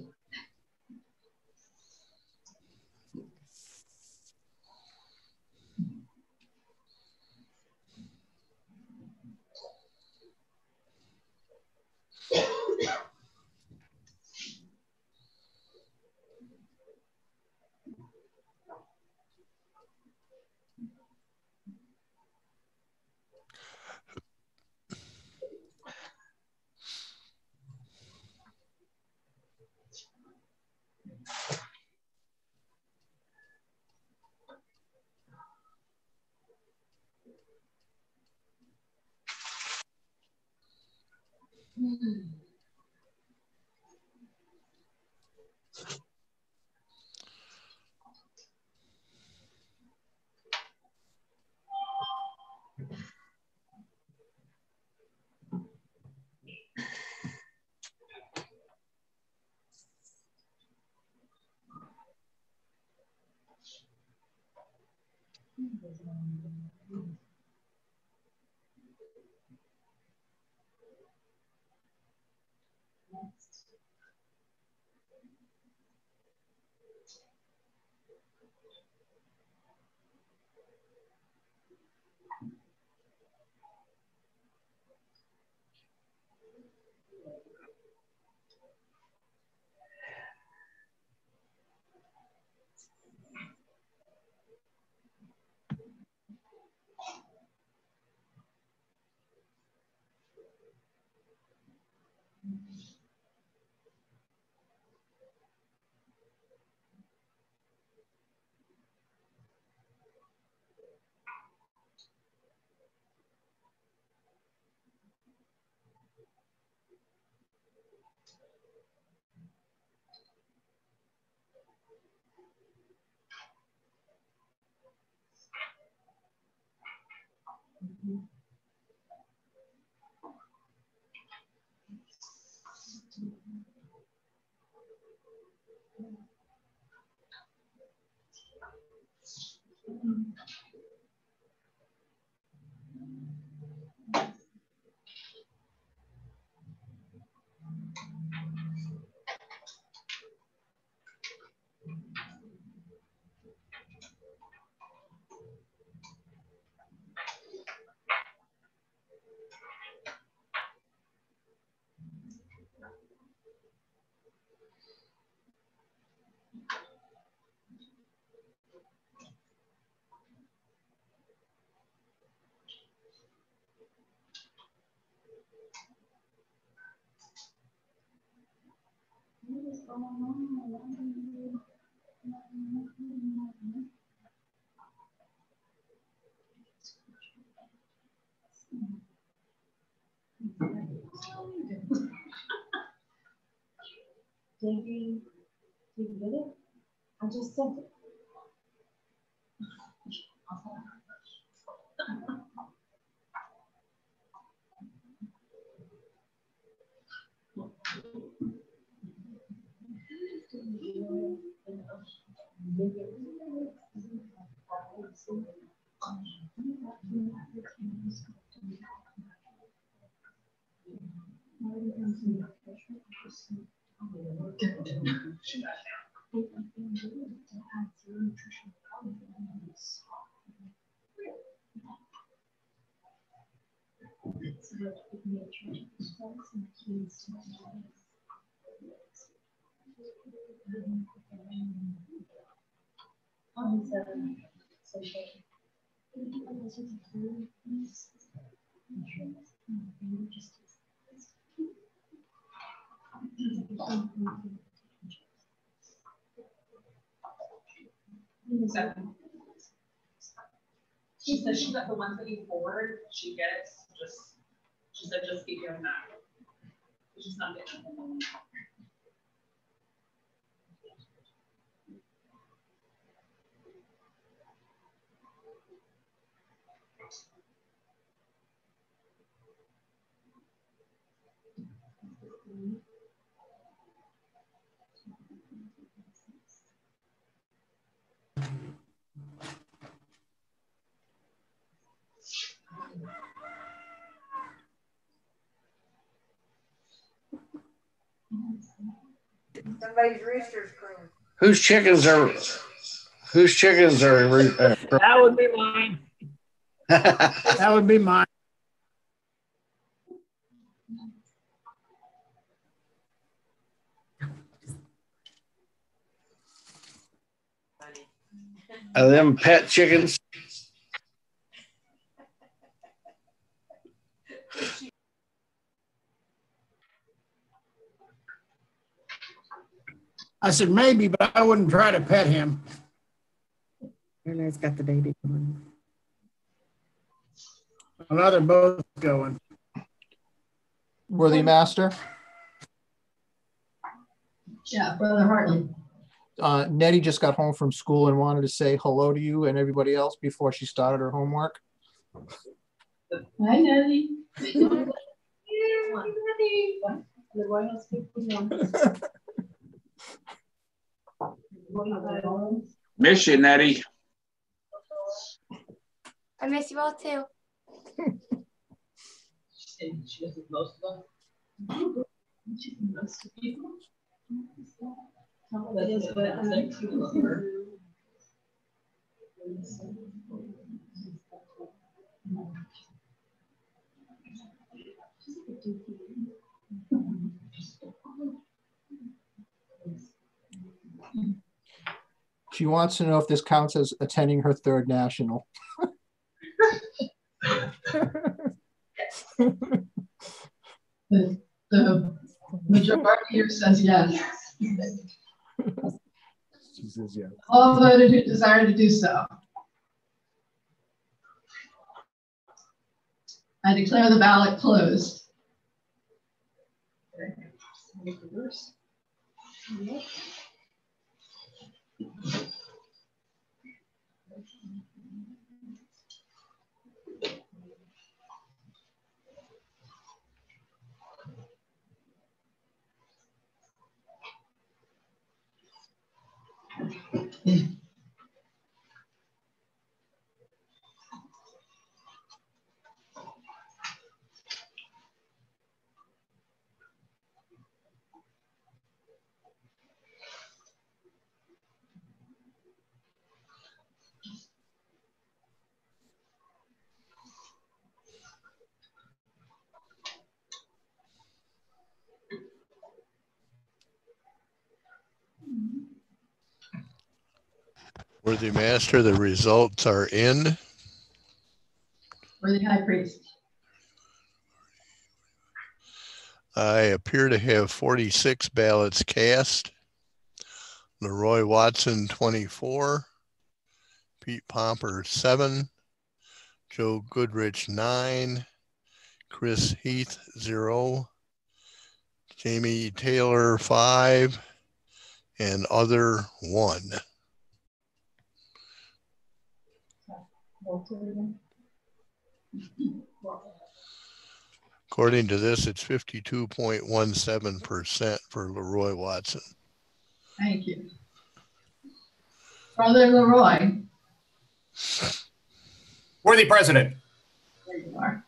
Davey, did you get it? I just sent it. She said she got the ones that you forward, she gets she said just keep doing that. She's not getting them. Somebody's rooster's crowing. Whose chickens are? That would be mine. That would be mine. Are them pet chickens? I said maybe, but I wouldn't try to pet him. Renee's got the baby going. Well, now they're both going. Worthy Master. Yeah, Brother Hartley. Nettie just got home from school and wanted to say hello to you and everybody else before she started her homework. Hi, Nettie. Miss you, Nettie. I miss you all too. She misses most of them. She misses people. She wants to know if this counts as attending her third national. The majority here says yes. She says yes. All voted who desire to do so. I declare the ballot closed. Worthy Master, the results are in. Worthy High Priest. I appear to have 46 ballots cast. Leroy Watson, 24. Pete Pomper, 7. Joe Goodrich, 9. Chris Heath, 0. Jamie Taylor, 5. And other, 1. According to this, it's 52.17% for Leroy Watson. Thank you. Brother Leroy. Worthy President. There you are.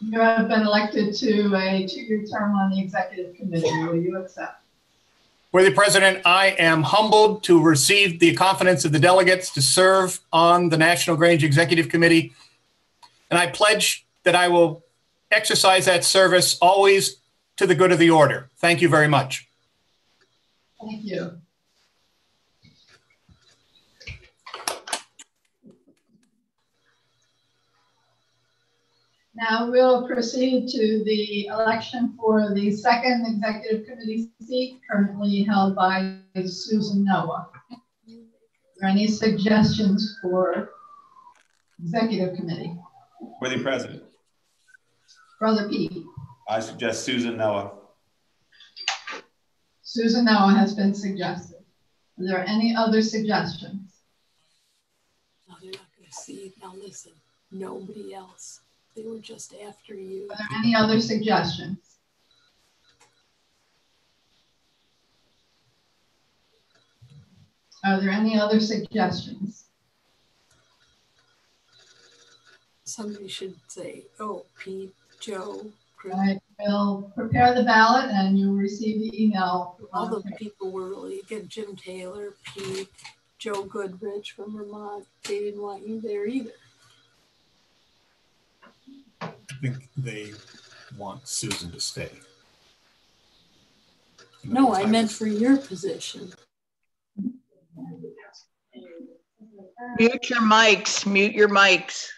You have been elected to a 2-year term on the executive committee. Will you accept? Worthy President, I am humbled to receive the confidence of the delegates to serve on the National Grange Executive Committee, and I pledge that I will exercise that service always to the good of the order. Thank you very much. Thank you. Now we'll proceed to the election for the second executive committee seat, currently held by Susan Noah. Are there any suggestions for executive committee? Worthy President. Brother Pete. I suggest Susan Noah. Susan Noah has been suggested. Are there any other suggestions? No, they're not going to see it. Now listen, nobody else. They were just after you. Are there any other suggestions? Are there any other suggestions? Somebody should say, oh, Pete, Joe, Chris. I will prepare the ballot and you'll receive the email. All the people were really, again, Jim Taylor, Pete, Joe Goodrich from Vermont. They didn't want you there either. I think they want Susan to stay. No, I meant for your position. Mute your mics, mute your mics.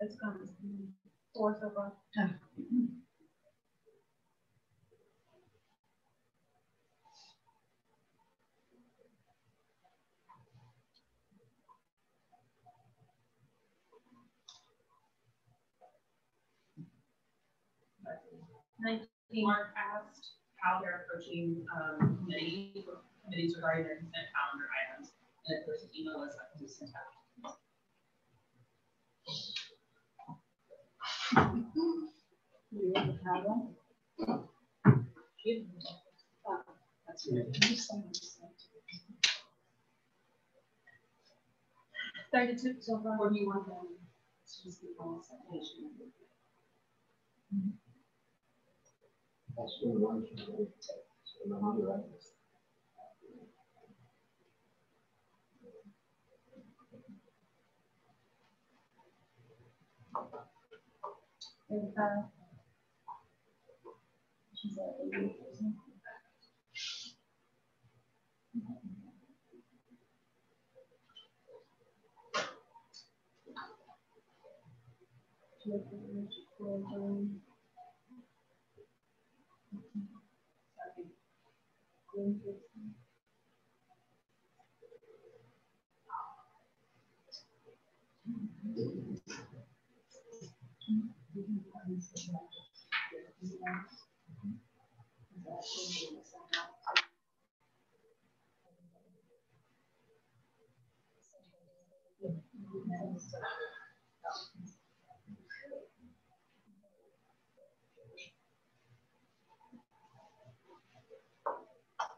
It's gone. 4 so far. Yeah. Mark asked how they're approaching committees regarding their consent calendar items, and if there's an email list that can be sent out. You have one? That's good. 32 so far. Or do you want them to just be on citation? That's the one. She's at 80%.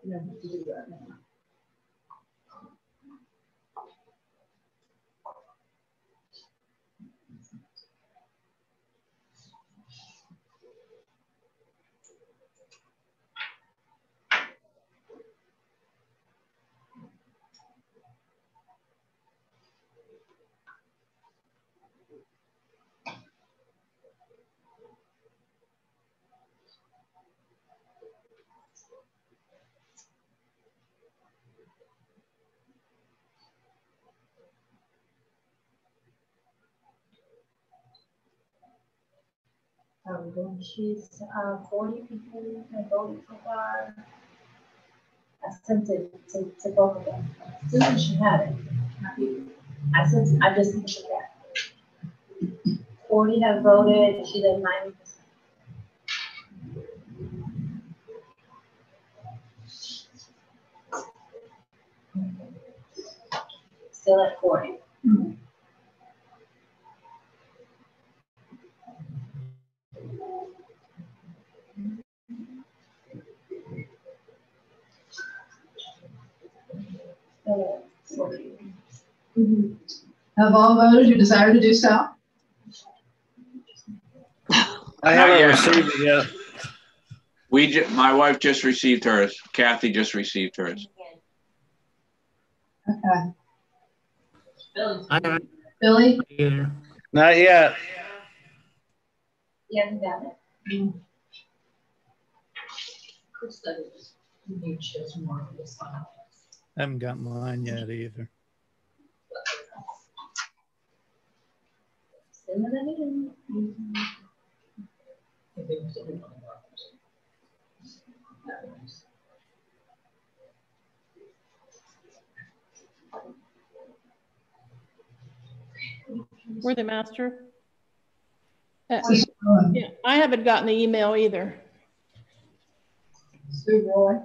You don't have to do that now. She's 40 people have voted so far. I sent it to both of them. Susan should have it. I just sent it back. 40 have voted. She's at 90%. Still at 40. Have all voted who desire to do so? I haven't received it yet. My wife just received hers. Kathy just received hers. Okay. Billy? Billy? Not yet. You haven't got it. Chris said he chose more of this one. I haven't got mine yet either. Send it in. Worthy Master? Yeah, I haven't gotten the email either. Sue Roy?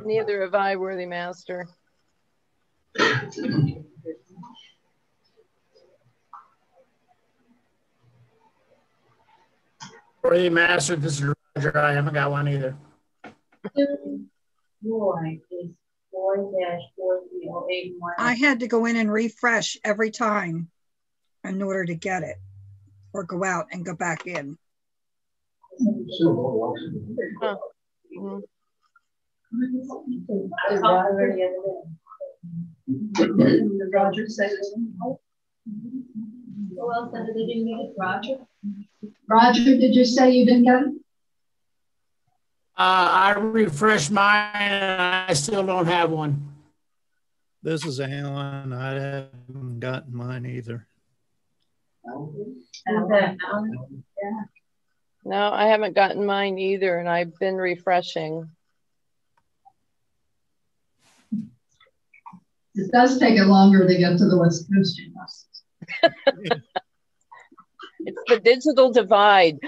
Neither have I, Worthy Master. Worthy Master, this is Roger. I haven't got one either. Roy is 4-43081. I had to go in and refresh every time in order to get it, or go out and go back in. Huh. Did Roger say who else said that they didn't get it? Roger? Roger, did you say you didn't get it? I refreshed mine and I still don't have one. This is Alan. I haven't gotten mine either. No, I haven't gotten mine either, and I've been refreshing. It does take it longer to get to the West Coast, you know. It's the digital divide.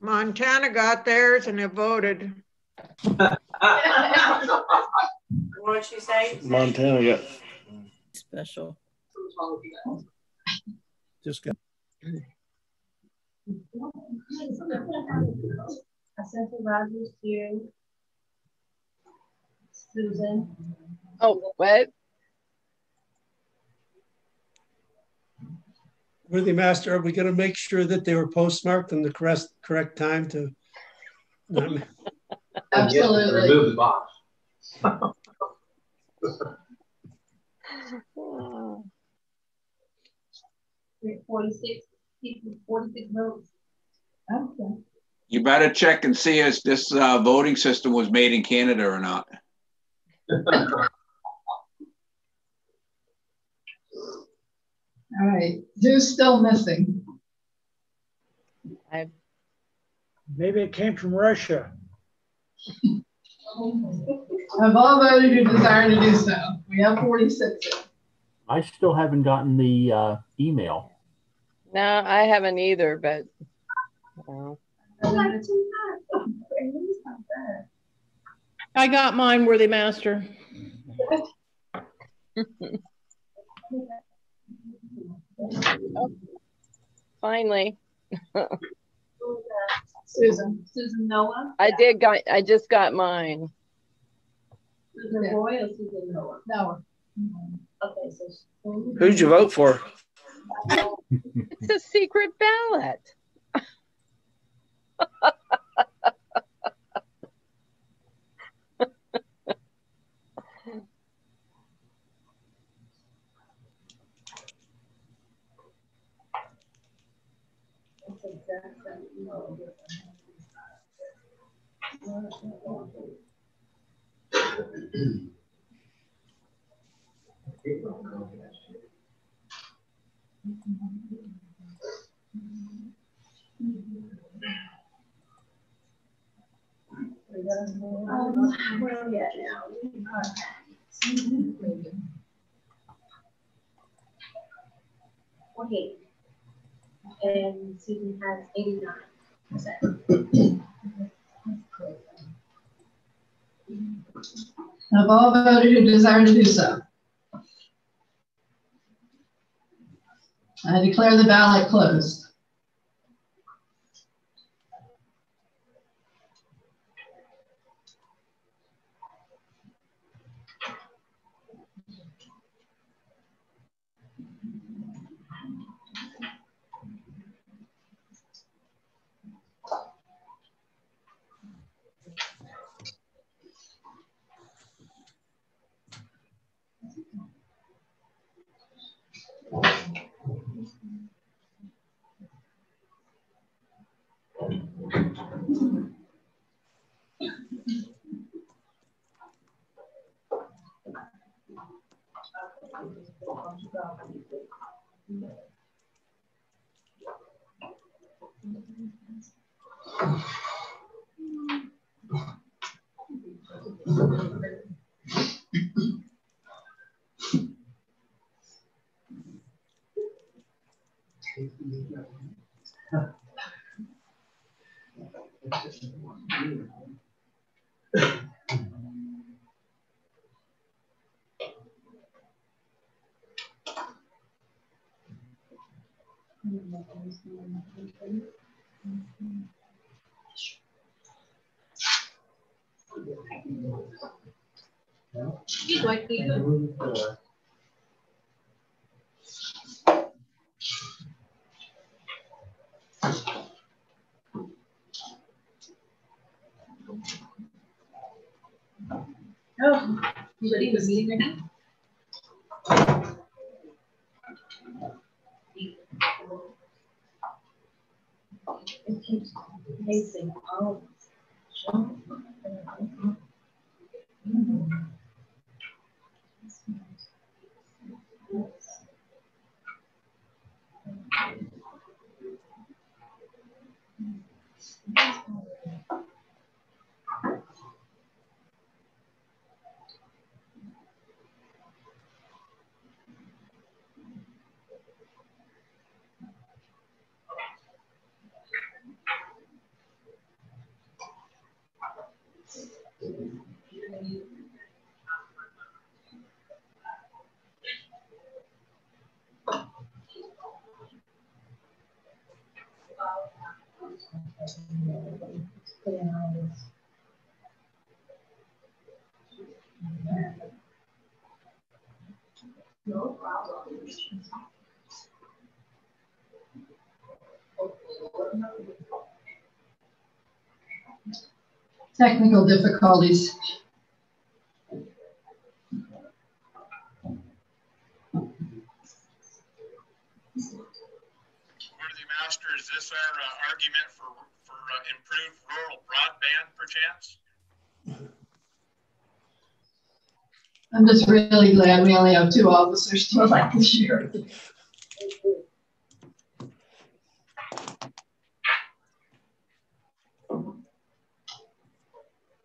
Montana got theirs and it voted. What'd she say? Montana, yeah. Special. Just got. I sent the Rogers to you. Susan. Oh, what? Worthy Master, are we going to make sure that they were postmarked in the correct time to? Absolutely. Remove the box. 46 votes. Okay. You better check and see if this voting system was made in Canada or not. All right, who's still missing? Maybe it came from Russia. Have all voted who desire to do so. We have 46. I still haven't gotten the email. No, I haven't either, but. I got mine, Worthy Master. Oh, finally. Susan Noah. I just got mine. Susan Roy or Susan Noah? Noah. Okay, so Who'd you vote for? It's a secret ballot. Where are we at now? Okay. And Susan has 89%. Have all voted who desire to do so. I declare the ballot closed. Oh, you ready for the meeting right now? It keeps pacing. Oh. No problem. Technical difficulties. Worthy Master, is this our argument for improved rural broadband, perchance? I'm just really glad we only have 2 officers to elect this year.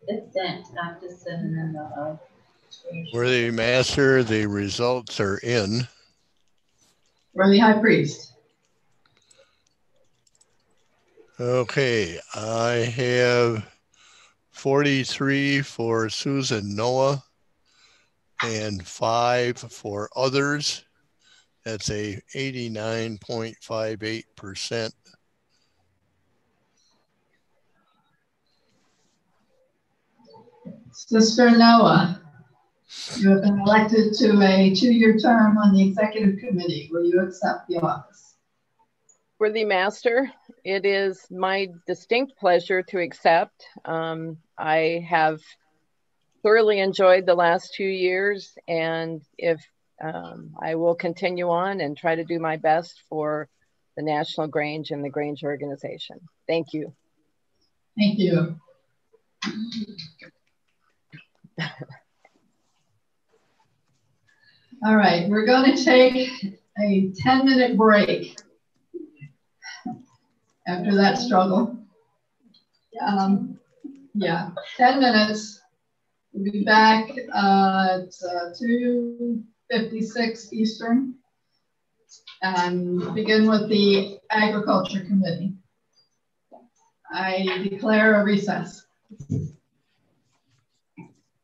It's sent, I'm just sending them the Worthy Master, the results are in. Worthy High Priest. Okay, I have 43 for Susan Noah and 5 for others. That's a 89.58%. Sister Noah, you have been elected to a 2-year term on the executive committee. Will you accept the office? Worthy Master, it is my distinct pleasure to accept. I have thoroughly enjoyed the last 2 years, and if I will continue on and try to do my best for the National Grange and the Grange organization. Thank you. Thank you. All right, we're going to take a 10-minute break after that struggle. Yeah, 10 minutes. We'll be back at 2:56 Eastern and begin with the Agriculture Committee. I declare a recess.